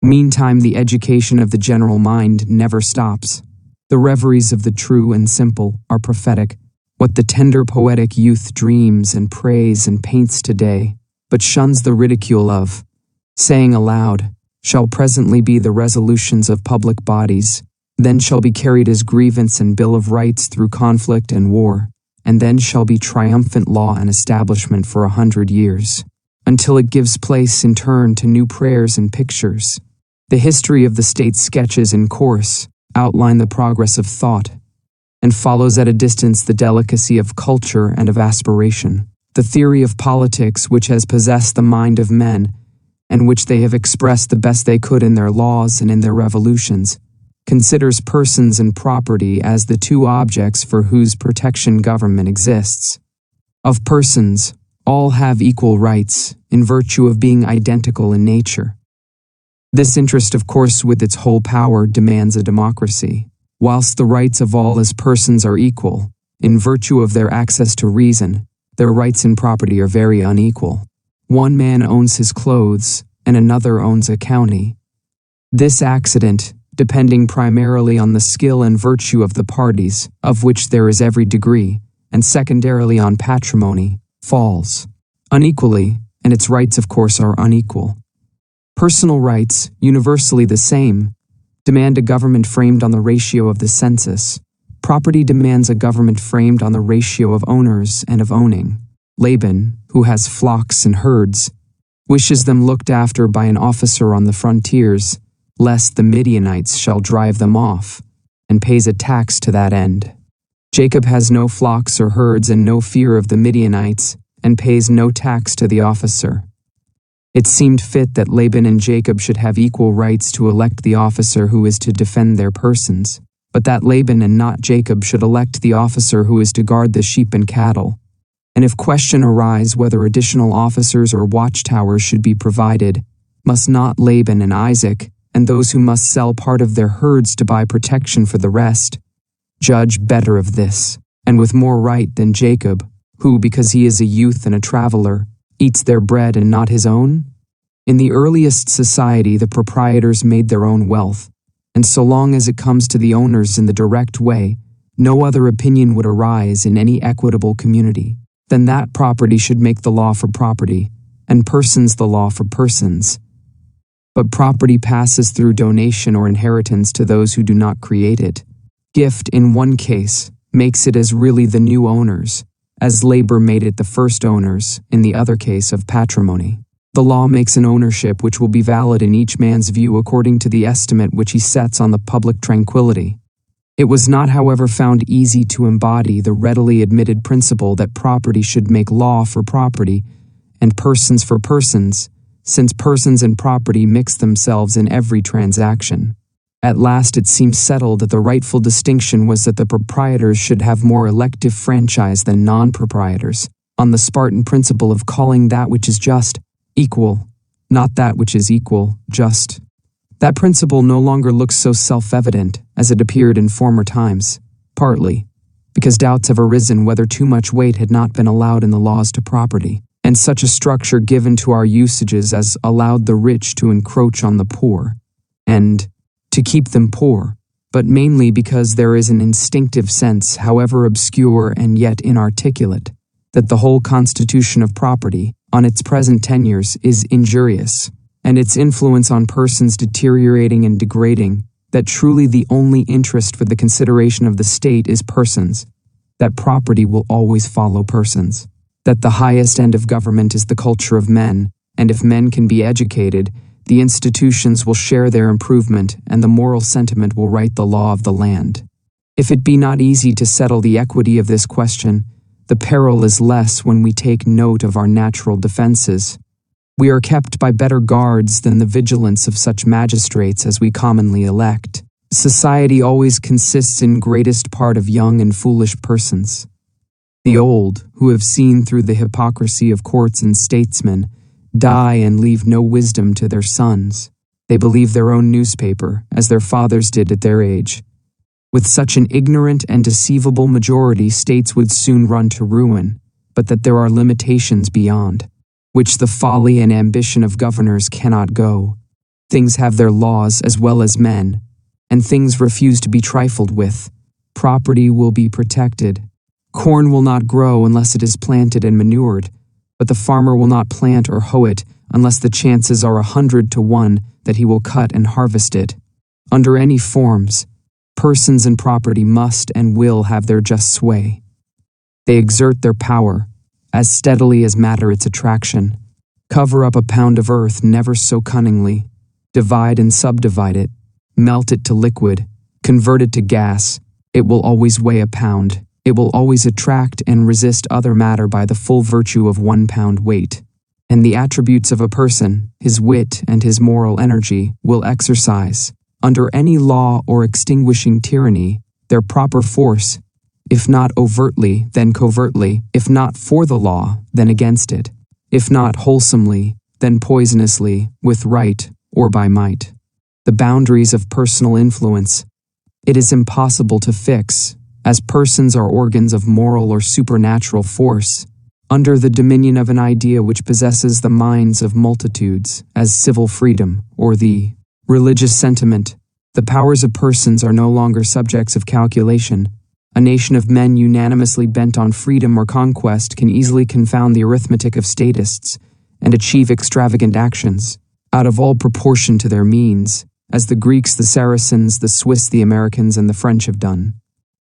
Meantime, the education of the general mind never stops. The reveries of the true and simple are prophetic. What the tender poetic youth dreams and prays and paints today, but shuns the ridicule of, saying aloud, shall presently be the resolutions of public bodies, then shall be carried as grievance and bill of rights through conflict and war, and then shall be triumphant law and establishment for 100 years, until it gives place in turn to new prayers and pictures. The history of the state sketches in course, outline the progress of thought, and follows at a distance the delicacy of culture and of aspiration. The theory of politics which has possessed the mind of men, and which they have expressed the best they could in their laws and in their revolutions, considers persons and property as the two objects for whose protection government exists. Of persons, all have equal rights, in virtue of being identical in nature. This interest, of course, with its whole power, demands a democracy, whilst the rights of all as persons are equal, in virtue of their access to reason, their rights in property are very unequal. One man owns his clothes, and another owns a county. This accident, depending primarily on the skill and virtue of the parties, of which there is every degree, and secondarily on patrimony, falls unequally, and its rights, of course, are unequal. Personal rights, universally the same, demand a government framed on the ratio of the census. Property demands a government framed on the ratio of owners and of owning. Laban, who has flocks and herds, wishes them looked after by an officer on the frontiers, lest the Midianites shall drive them off, and pays a tax to that end. Jacob has no flocks or herds and no fear of the Midianites, and pays no tax to the officer. It seemed fit that Laban and Jacob should have equal rights to elect the officer who is to defend their persons, but that Laban and not Jacob should elect the officer who is to guard the sheep and cattle. And if question arise whether additional officers or watchtowers should be provided, must not Laban and Isaac, and those who must sell part of their herds to buy protection for the rest, judge better of this, and with more right than Jacob, who, because he is a youth and a traveler, eats their bread and not his own? In the earliest society, the proprietors made their own wealth, and so long as it comes to the owners in the direct way, no other opinion would arise in any equitable community then that property should make the law for property, and persons the law for persons. But property passes through donation or inheritance to those who do not create it. Gift, in one case, makes it as really the new owners, as labor made it the first owners in the other case of patrimony. The law makes an ownership which will be valid in each man's view according to the estimate which he sets on the public tranquility. It was not, however, found easy to embody the readily admitted principle that property should make law for property and persons for persons, since persons and property mix themselves in every transaction. At last it seemed settled that the rightful distinction was that the proprietors should have more elective franchise than non-proprietors, on the Spartan principle of calling that which is just, equal, not that which is equal, just. That principle no longer looks so self-evident as it appeared in former times, partly because doubts have arisen whether too much weight had not been allowed in the laws to property, and such a structure given to our usages as allowed the rich to encroach on the poor, and to keep them poor, but mainly because there is an instinctive sense, however obscure and yet inarticulate, that the whole constitution of property, on its present tenures, is injurious, and its influence on persons deteriorating and degrading, that truly the only interest for the consideration of the state is persons, that property will always follow persons, that the highest end of government is the culture of men, and if men can be educated, the institutions will share their improvement and the moral sentiment will write the law of the land. If it be not easy to settle the equity of this question, the peril is less when we take note of our natural defenses. We are kept by better guards than the vigilance of such magistrates as we commonly elect. Society always consists in greatest part of young and foolish persons. The old, who have seen through the hypocrisy of courts and statesmen, die and leave no wisdom to their sons. They believe their own newspaper, as their fathers did at their age. With such an ignorant and deceivable majority, states would soon run to ruin, but that there are limitations beyond, which the folly and ambition of governors cannot go. Things have their laws as well as men, and things refuse to be trifled with. Property will be protected. Corn will not grow unless it is planted and manured, but the farmer will not plant or hoe it unless the chances are 100 to 1 that he will cut and harvest it. Under any forms, persons and property must and will have their just sway. They exert their power, as steadily as matter its attraction. Cover up a pound of earth never so cunningly, divide and subdivide it, melt it to liquid, convert it to gas, it will always weigh a pound. It will always attract and resist other matter by the full virtue of 1 pound weight. And the attributes of a person, his wit and his moral energy, will exercise, under any law or extinguishing tyranny, their proper force, if not overtly, then covertly, if not for the law, then against it, if not wholesomely, then poisonously, with right or by might. The boundaries of personal influence it is impossible to fix, as persons are organs of moral or supernatural force, under the dominion of an idea which possesses the minds of multitudes, as civil freedom, or the religious sentiment. The powers of persons are no longer subjects of calculation. A nation of men unanimously bent on freedom or conquest can easily confound the arithmetic of statists, and achieve extravagant actions, out of all proportion to their means, as the Greeks, the Saracens, the Swiss, the Americans, and the French have done.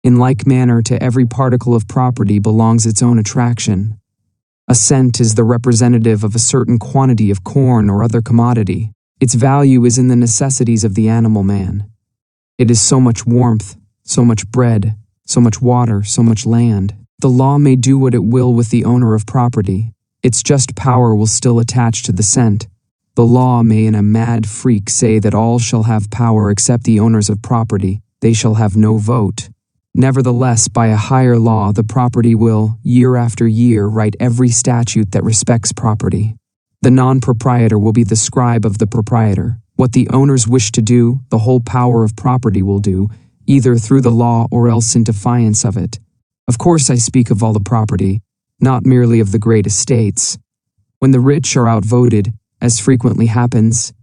In like manner, to every particle of property belongs its own attraction. A cent is the representative of a certain quantity of corn or other commodity. Its value is in the necessities of the animal man. It is so much warmth, so much bread, so much water, so much land. The law may do what it will with the owner of property. Its just power will still attach to the cent. The law may in a mad freak say that all shall have power except the owners of property. They shall have no vote. Nevertheless, by a higher law, the property will, year after year, write every statute that respects property. The non-proprietor will be the scribe of the proprietor. What the owners wish to do, the whole power of property will do, either through the law or else in defiance of it. Of course, I speak of all the property, not merely of the great estates. When the rich are outvoted, as frequently happens,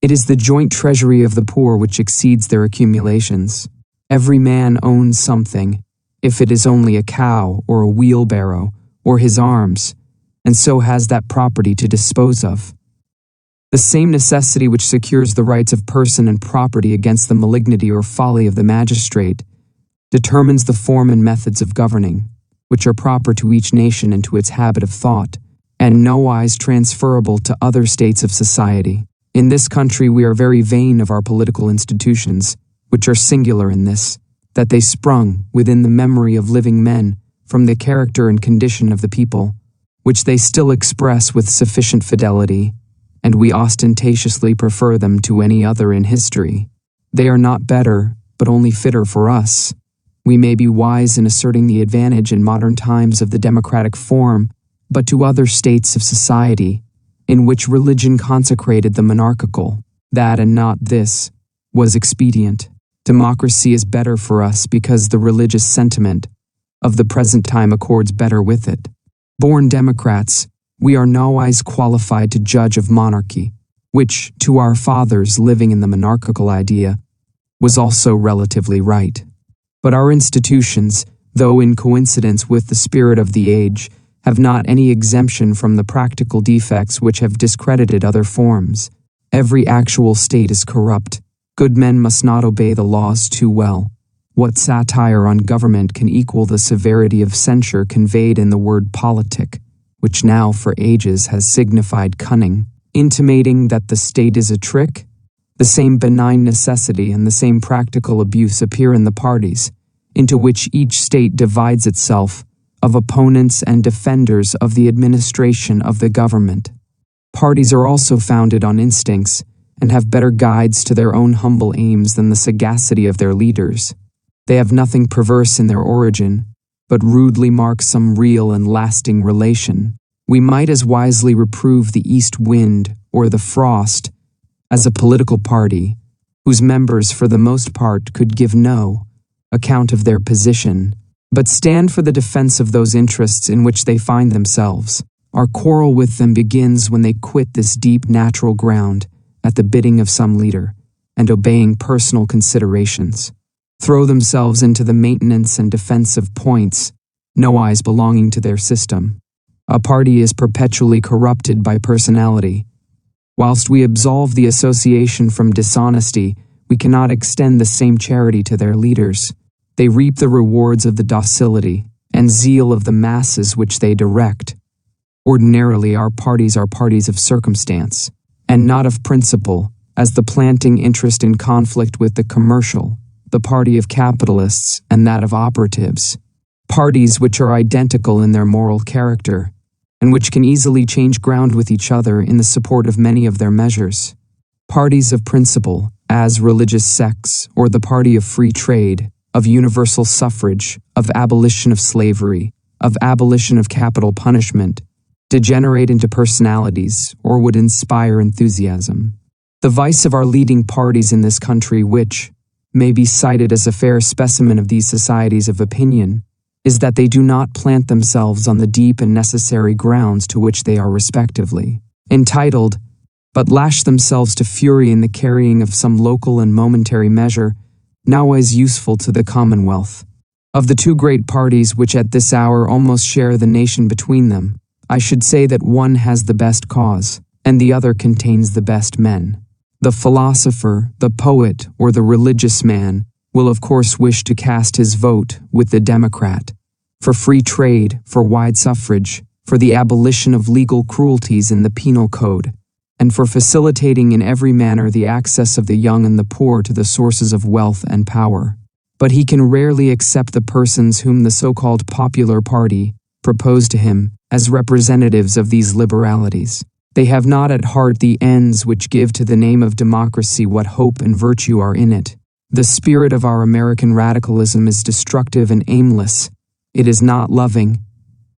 it is the joint treasury of the poor which exceeds their accumulations. Every man owns something, if it is only a cow or a wheelbarrow or his arms, and so has that property to dispose of. The same necessity which secures the rights of person and property against the malignity or folly of the magistrate determines the form and methods of governing, which are proper to each nation and to its habit of thought, and nowise transferable to other states of society. In this country we are very vain of our political institutions, which are singular in this, that they sprung within the memory of living men from the character and condition of the people, which they still express with sufficient fidelity, and we ostentatiously prefer them to any other in history. They are not better, but only fitter for us. We may be wise in asserting the advantage in modern times of the democratic form, but to other states of society, in which religion consecrated the monarchical, that and not this, was expedient. Democracy is better for us because the religious sentiment of the present time accords better with it. Born democrats, we are nowise qualified to judge of monarchy, which, to our fathers living in the monarchical idea, was also relatively right. But our institutions, though in coincidence with the spirit of the age, have not any exemption from the practical defects which have discredited other forms. Every actual state is corrupt. Good men must not obey the laws too well. What satire on government can equal the severity of censure conveyed in the word politic, which now for ages has signified cunning, intimating that the state is a trick? The same benign necessity and the same practical abuse appear in the parties, into which each state divides itself, of opponents and defenders of the administration of the government. Parties are also founded on instincts, and have better guides to their own humble aims than the sagacity of their leaders. They have nothing perverse in their origin, but rudely mark some real and lasting relation. We might as wisely reprove the east wind or the frost as a political party, whose members for the most part could give no account of their position, but stand for the defense of those interests in which they find themselves. Our quarrel with them begins when they quit this deep natural ground at the bidding of some leader, and obeying personal considerations, throw themselves into the maintenance and defense of points nowise belonging to their system. A party is perpetually corrupted by personality. Whilst we absolve the association from dishonesty, we cannot extend the same charity to their leaders. They reap the rewards of the docility and zeal of the masses which they direct. Ordinarily, our parties are parties of circumstance, and not of principle, as the planting interest in conflict with the commercial, the party of capitalists, and that of operatives. Parties which are identical in their moral character, and which can easily change ground with each other in the support of many of their measures. Parties of principle, as religious sects, or the party of free trade, of universal suffrage, of abolition of slavery, of abolition of capital punishment, degenerate into personalities, or would inspire enthusiasm. The vice of our leading parties in this country, which may be cited as a fair specimen of these societies of opinion, is that they do not plant themselves on the deep and necessary grounds to which they are respectively entitled, but lash themselves to fury in the carrying of some local and momentary measure, nowise useful to the commonwealth. Of the two great parties which at this hour almost share the nation between them, I should say that one has the best cause, and the other contains the best men. The philosopher, the poet, or the religious man will of course wish to cast his vote with the Democrat, for free trade, for wide suffrage, for the abolition of legal cruelties in the penal code, and for facilitating in every manner the access of the young and the poor to the sources of wealth and power. But he can rarely accept the persons whom the so-called popular party propose to him as representatives of these liberalities. They have not at heart the ends which give to the name of democracy what hope and virtue are in it. The spirit of our American radicalism is destructive and aimless. It is not loving.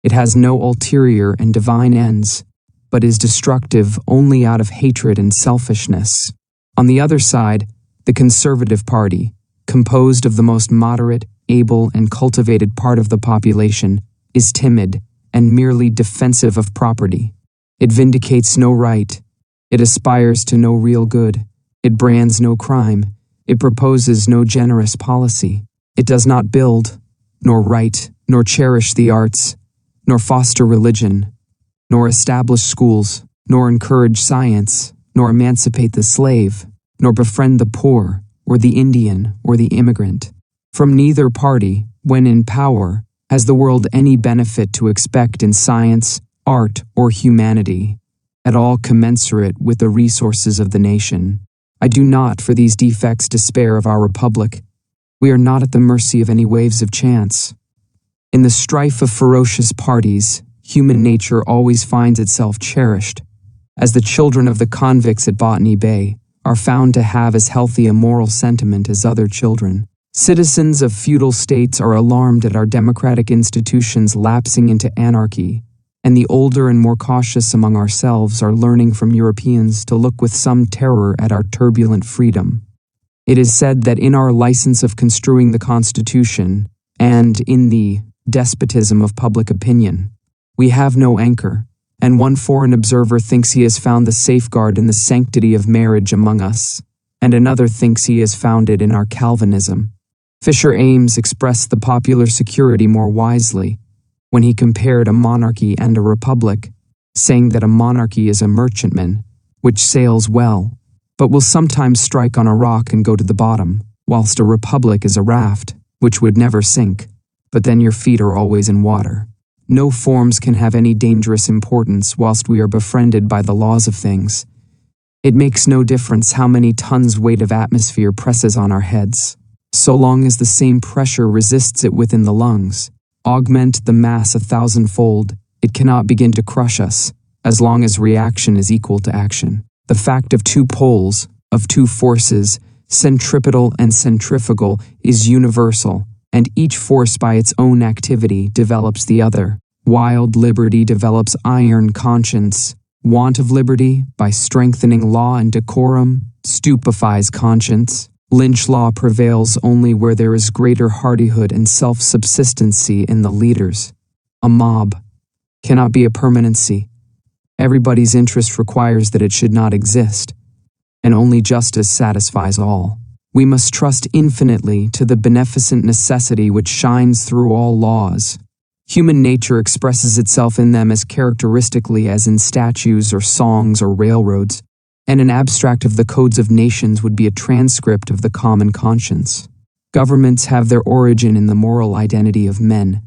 It has no ulterior and divine ends, but is destructive only out of hatred and selfishness. On the other side, the Conservative Party, composed of the most moderate, able, and cultivated part of the population, is timid and merely defensive of property. It vindicates no right. It aspires to no real good. It brands no crime. It proposes no generous policy. It does not build, nor write, nor cherish the arts, nor foster religion, nor establish schools, nor encourage science, nor emancipate the slave, nor befriend the poor, or the Indian, or the immigrant. From neither party, when in power, has the world any benefit to expect in science, art, or humanity, at all commensurate with the resources of the nation. I do not for these defects despair of our republic. We are not at the mercy of any waves of chance. In the strife of ferocious parties, human nature always finds itself cherished, as the children of the convicts at Botany Bay are found to have as healthy a moral sentiment as other children. Citizens of feudal states are alarmed at our democratic institutions lapsing into anarchy, and the older and more cautious among ourselves are learning from Europeans to look with some terror at our turbulent freedom. It is said that in our license of construing the Constitution, and in the despotism of public opinion, we have no anchor, and one foreign observer thinks he has found the safeguard in the sanctity of marriage among us, and another thinks he has found it in our Calvinism. Fisher Ames expressed the popular security more wisely when he compared a monarchy and a republic, saying that a monarchy is a merchantman, which sails well, but will sometimes strike on a rock and go to the bottom, whilst a republic is a raft, which would never sink, but then your feet are always in water. No forms can have any dangerous importance whilst we are befriended by the laws of things. It makes no difference how many tons weight of atmosphere presses on our heads, so long as the same pressure resists it within the lungs. Augment the mass 1,000-fold, it cannot begin to crush us, as long as reaction is equal to action. The fact of two poles, of two forces, centripetal and centrifugal, is universal, and each force by its own activity develops the other. Wild liberty develops iron conscience. Want of liberty, by strengthening law and decorum, stupefies conscience. Lynch law prevails only where there is greater hardihood and self-subsistency in the leaders. A mob cannot be a permanency. Everybody's interest requires that it should not exist, and only justice satisfies all. We must trust infinitely to the beneficent necessity which shines through all laws. Human nature expresses itself in them as characteristically as in statues or songs or railroads, and an abstract of the codes of nations would be a transcript of the common conscience. Governments have their origin in the moral identity of men.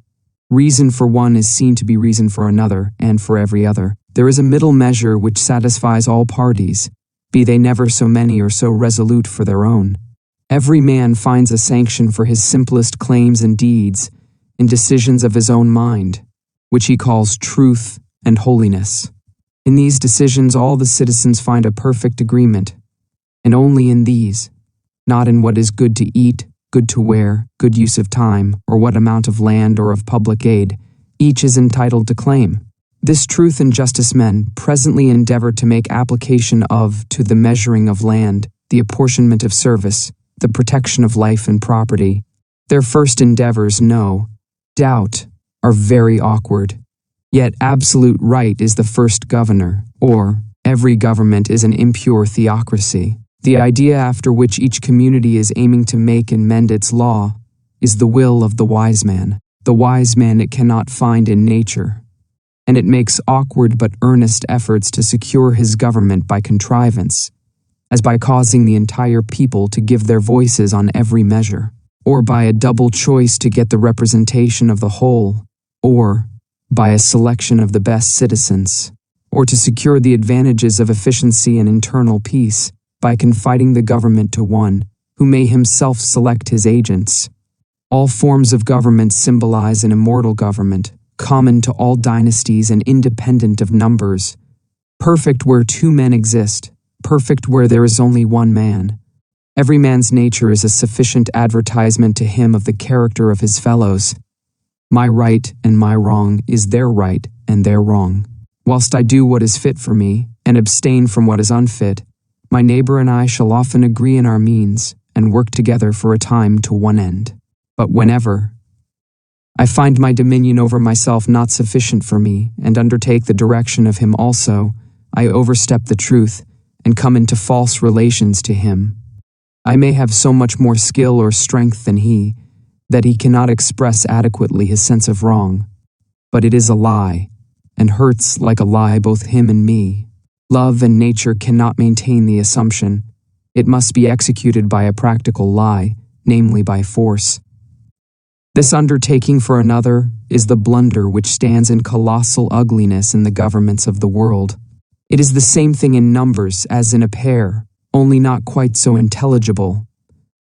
Reason for one is seen to be reason for another, and for every other. There is a middle measure which satisfies all parties, be they never so many or so resolute for their own. Every man finds a sanction for his simplest claims and deeds in decisions of his own mind, which he calls truth and holiness. In these decisions all the citizens find a perfect agreement, and only in these, not in what is good to eat, good to wear, good use of time, or what amount of land or of public aid, each is entitled to claim. This truth and justice men presently endeavor to make application of to the measuring of land, the apportionment of service, the protection of life and property. Their first endeavors, no doubt, are very awkward. Yet absolute right is the first governor, or every government is an impure theocracy. The idea after which each community is aiming to make and mend its law is the will of the wise man. The wise man it cannot find in nature, and it makes awkward but earnest efforts to secure his government by contrivance, as by causing the entire people to give their voices on every measure, or by a double choice to get the representation of the whole, or by a selection of the best citizens, or to secure the advantages of efficiency and internal peace by confiding the government to one who may himself select his agents. All forms of government symbolize an immortal government, common to all dynasties and independent of numbers, perfect where two men exist, perfect where there is only one man. Every man's nature is a sufficient advertisement to him of the character of his fellows. My right and my wrong is their right and their wrong. Whilst I do what is fit for me, and abstain from what is unfit, my neighbor and I shall often agree in our means, and work together for a time to one end. But whenever I find my dominion over myself not sufficient for me, and undertake the direction of him also, I overstep the truth, and come into false relations to him. I may have so much more skill or strength than he, that he cannot express adequately his sense of wrong. But it is a lie, and hurts like a lie both him and me. Love and nature cannot maintain the assumption. It must be executed by a practical lie, namely by force. This undertaking for another is the blunder which stands in colossal ugliness in the governments of the world. It is the same thing in numbers as in a pair, only not quite so intelligible.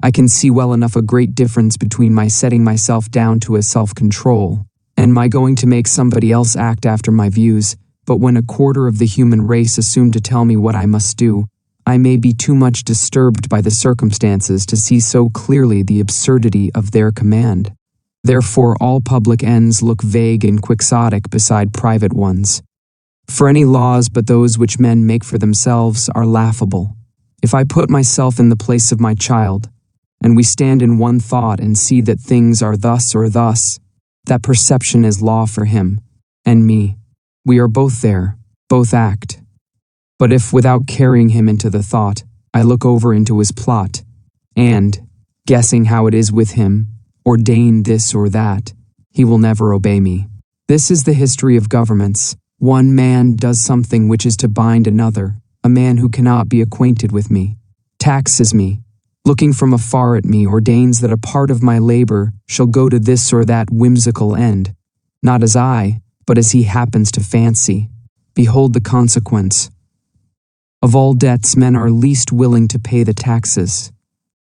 I can see well enough a great difference between my setting myself down to a self-control and my going to make somebody else act after my views, but when a quarter of the human race assume to tell me what I must do, I may be too much disturbed by the circumstances to see so clearly the absurdity of their command. Therefore all public ends look vague and quixotic beside private ones. For any laws but those which men make for themselves are laughable. If I put myself in the place of my child, and we stand in one thought and see that things are thus or thus, that perception is law for him, and me. We are both there, both act. But if without carrying him into the thought, I look over into his plot, and, guessing how it is with him, ordain this or that, he will never obey me. This is the history of governments. One man does something which is to bind another, a man who cannot be acquainted with me, taxes me, looking from afar at me, ordains that a part of my labor shall go to this or that whimsical end, not as I, but as he happens to fancy. Behold the consequence. Of all debts, men are least willing to pay the taxes.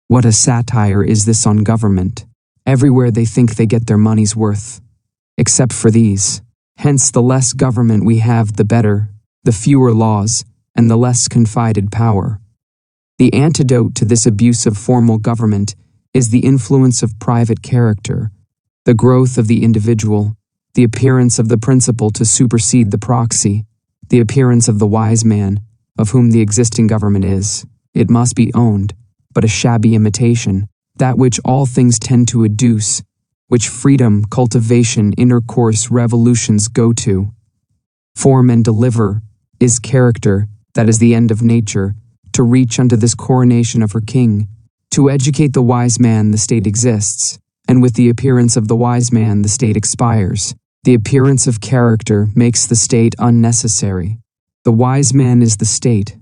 What a satire is this on government! Everywhere they think they get their money's worth, except for these. Hence the less government we have, the better, the fewer laws, and the less confided power. The antidote to this abuse of formal government is the influence of private character, the growth of the individual, the appearance of the principle to supersede the proxy, the appearance of the wise man, of whom the existing government is, it must be owned, but a shabby imitation, that which all things tend to adduce, which freedom, cultivation, intercourse, revolutions go to. Form and deliver is character, that is the end of nature, to reach unto this coronation of her king. To educate the wise man the state exists, and with the appearance of the wise man the state expires. The appearance of character makes the state unnecessary. The wise man is the state.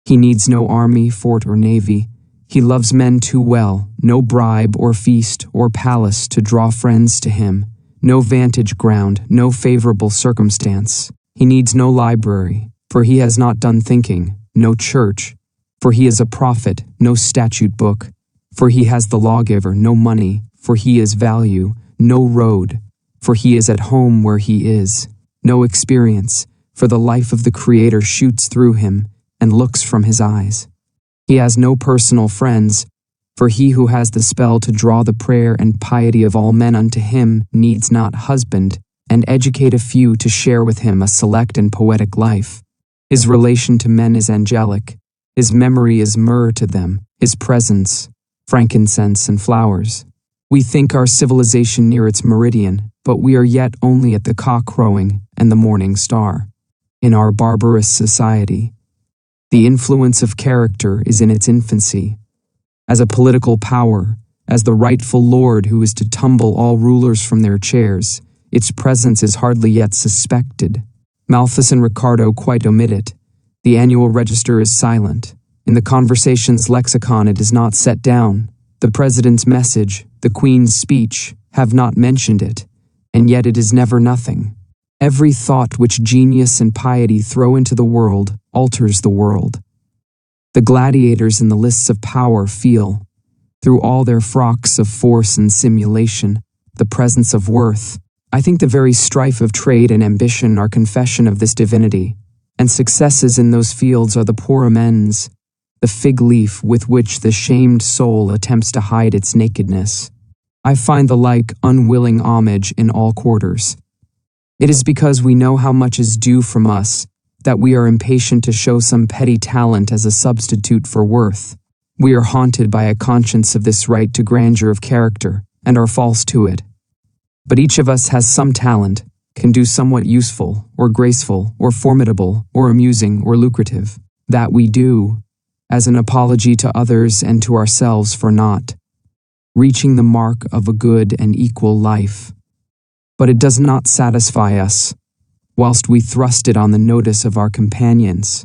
He needs no army, fort, or navy. He loves men too well, no bribe or feast or palace to draw friends to him, no vantage ground, no favorable circumstance. He needs no library, for he has not done thinking, no church, for he is a prophet, no statute book, for he has the lawgiver, no money, for he is value, no road, for he is at home where he is, no experience, for the life of the Creator shoots through him and looks from his eyes. He has no personal friends, for he who has the spell to draw the prayer and piety of all men unto him needs not husband and educate a few to share with him a select and poetic life. His relation to men is angelic, his memory is myrrh to them, his presence, frankincense and flowers. We think our civilization near its meridian, but we are yet only at the cock crowing and the morning star. In our barbarous society, the influence of character is in its infancy. As a political power, as the rightful lord who is to tumble all rulers from their chairs, its presence is hardly yet suspected. Malthus and Ricardo quite omit it. The annual register is silent. In the conversation's lexicon it is not set down. The president's message, the queen's speech, have not mentioned it, and yet it is never nothing. Every thought which genius and piety throw into the world alters the world. The gladiators in the lists of power feel, through all their frocks of force and simulation, the presence of worth. I think the very strife of trade and ambition are confession of this divinity, and successes in those fields are the poor amends, the fig leaf with which the shamed soul attempts to hide its nakedness. I find the like unwilling homage in all quarters. It is because we know how much is due from us that we are impatient to show some petty talent as a substitute for worth. We are haunted by a conscience of this right to grandeur of character, and are false to it. But each of us has some talent, can do somewhat useful, or graceful, or formidable, or amusing, or lucrative. That we do, as an apology to others and to ourselves for not reaching the mark of a good and equal life. But it does not satisfy us, whilst we thrust it on the notice of our companions.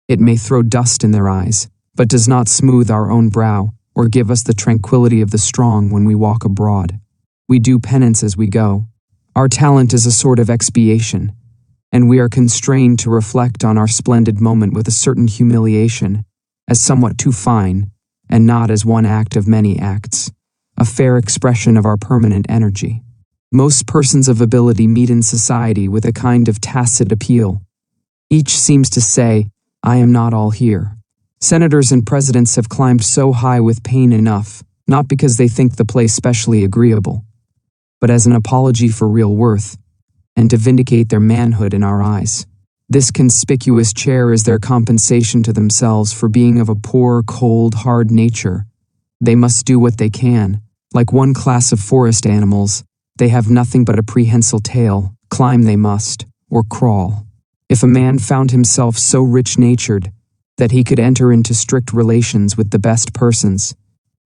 It may throw dust in their eyes, but does not smooth our own brow, or give us the tranquility of the strong when we walk abroad. We do penance as we go. Our talent is a sort of expiation, and we are constrained to reflect on our splendid moment with a certain humiliation, as somewhat too fine, and not as one act of many acts, a fair expression of our permanent energy. Most persons of ability meet in society with a kind of tacit appeal. Each seems to say, "I am not all here." Senators and presidents have climbed so high with pain enough, not because they think the place specially agreeable, but as an apology for real worth, and to vindicate their manhood in our eyes. This conspicuous chair is their compensation to themselves for being of a poor, cold, hard nature. They must do what they can. Like one class of forest animals, they have nothing but a prehensile tail. Climb they must, or crawl. If a man found himself so rich-natured that he could enter into strict relations with the best persons,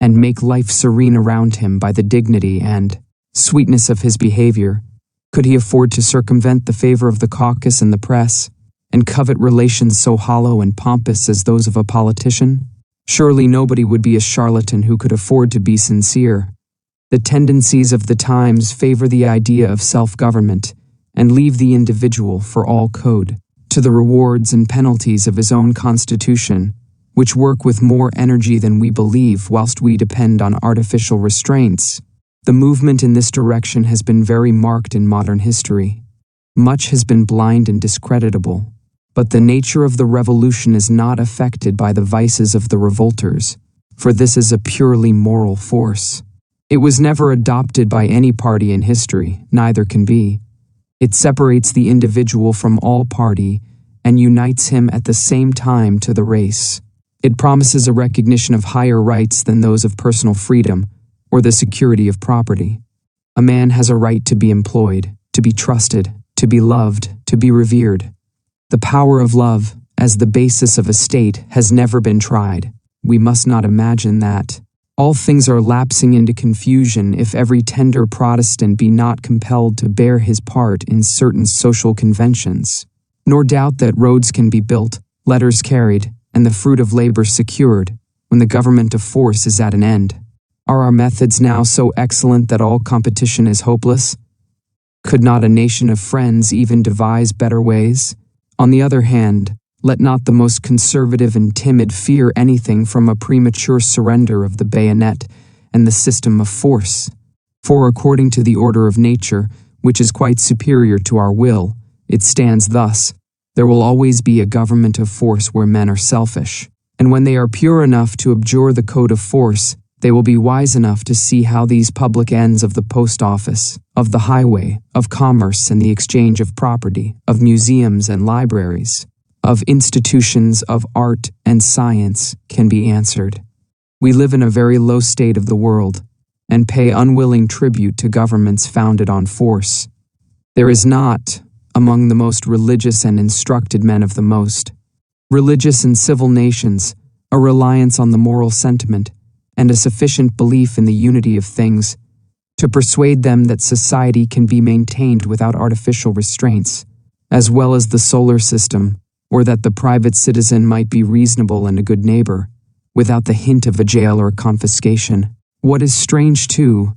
and make life serene around him by the dignity and sweetness of his behavior, could he afford to circumvent the favor of the caucus and the press, and covet relations so hollow and pompous as those of a politician? Surely nobody would be a charlatan who could afford to be sincere. The tendencies of the times favor the idea of self-government, and leave the individual, for all code, to the rewards and penalties of his own constitution, which work with more energy than we believe whilst we depend on artificial restraints. The movement in this direction has been very marked in modern history. Much has been blind and discreditable, but the nature of the revolution is not affected by the vices of the revolters, for this is a purely moral force. It was never adopted by any party in history, neither can be. It separates the individual from all party and unites him at the same time to the race. It promises a recognition of higher rights than those of personal freedom or the security of property. A man has a right to be employed, to be trusted, to be loved, to be revered. The power of love, as the basis of a state, has never been tried. We must not imagine that. All things are lapsing into confusion if every tender Protestant be not compelled to bear his part in certain social conventions. Nor doubt that roads can be built, letters carried, and the fruit of labor secured, when the government of force is at an end. Are our methods now so excellent that all competition is hopeless? Could not a nation of friends even devise better ways? On the other hand, let not the most conservative and timid fear anything from a premature surrender of the bayonet and the system of force. For according to the order of nature, which is quite superior to our will, it stands thus: there will always be a government of force where men are selfish, and when they are pure enough to abjure the code of force, they will be wise enough to see how these public ends of the post office, of the highway, of commerce and the exchange of property, of museums and libraries, of institutions of art and science can be answered. We live in a very low state of the world, and pay unwilling tribute to governments founded on force. There is not, among the most religious and instructed men of the most religious and civil nations, a reliance on the moral sentiment, and a sufficient belief in the unity of things, to persuade them that society can be maintained without artificial restraints, as well as the solar system, or that the private citizen might be reasonable and a good neighbor, without the hint of a jail or confiscation. What is strange, too,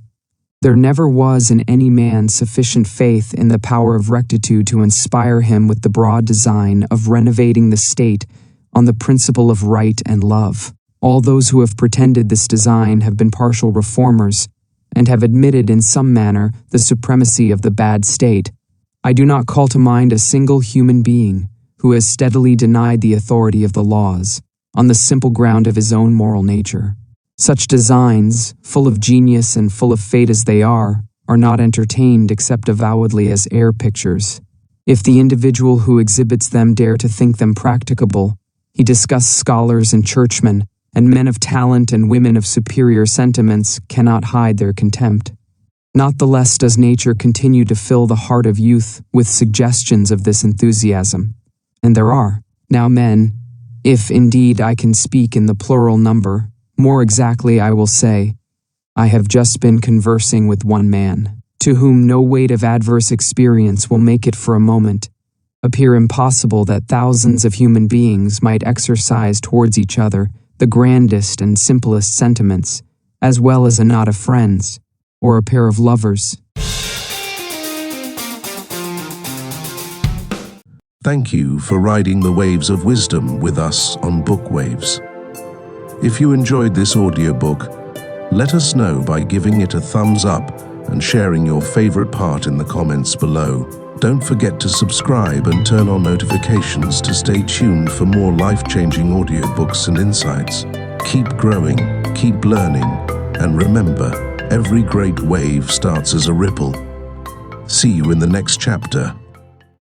there never was in any man sufficient faith in the power of rectitude to inspire him with the broad design of renovating the state on the principle of right and love. All those who have pretended this design have been partial reformers, and have admitted in some manner the supremacy of the bad state. I do not call to mind a single human being who has steadily denied the authority of the laws, on the simple ground of his own moral nature. Such designs, full of genius and full of fate as they are not entertained except avowedly as air pictures. If the individual who exhibits them dare to think them practicable, he disgusts scholars and churchmen, and men of talent and women of superior sentiments cannot hide their contempt. Not the less does nature continue to fill the heart of youth with suggestions of this enthusiasm. And there are now men, if indeed I can speak in the plural number, more exactly I will say, I have just been conversing with one man, to whom no weight of adverse experience will make it for a moment appear impossible that thousands of human beings might exercise towards each other the grandest and simplest sentiments, as well as a knot of friends, or a pair of lovers. Thank you for riding the waves of wisdom with us on Book Waves. If you enjoyed this audiobook, let us know by giving it a thumbs up and sharing your favorite part in the comments below. Don't forget to subscribe and turn on notifications to stay tuned for more life-changing audiobooks and insights. Keep growing, keep learning, and remember, every great wave starts as a ripple. See you in the next chapter.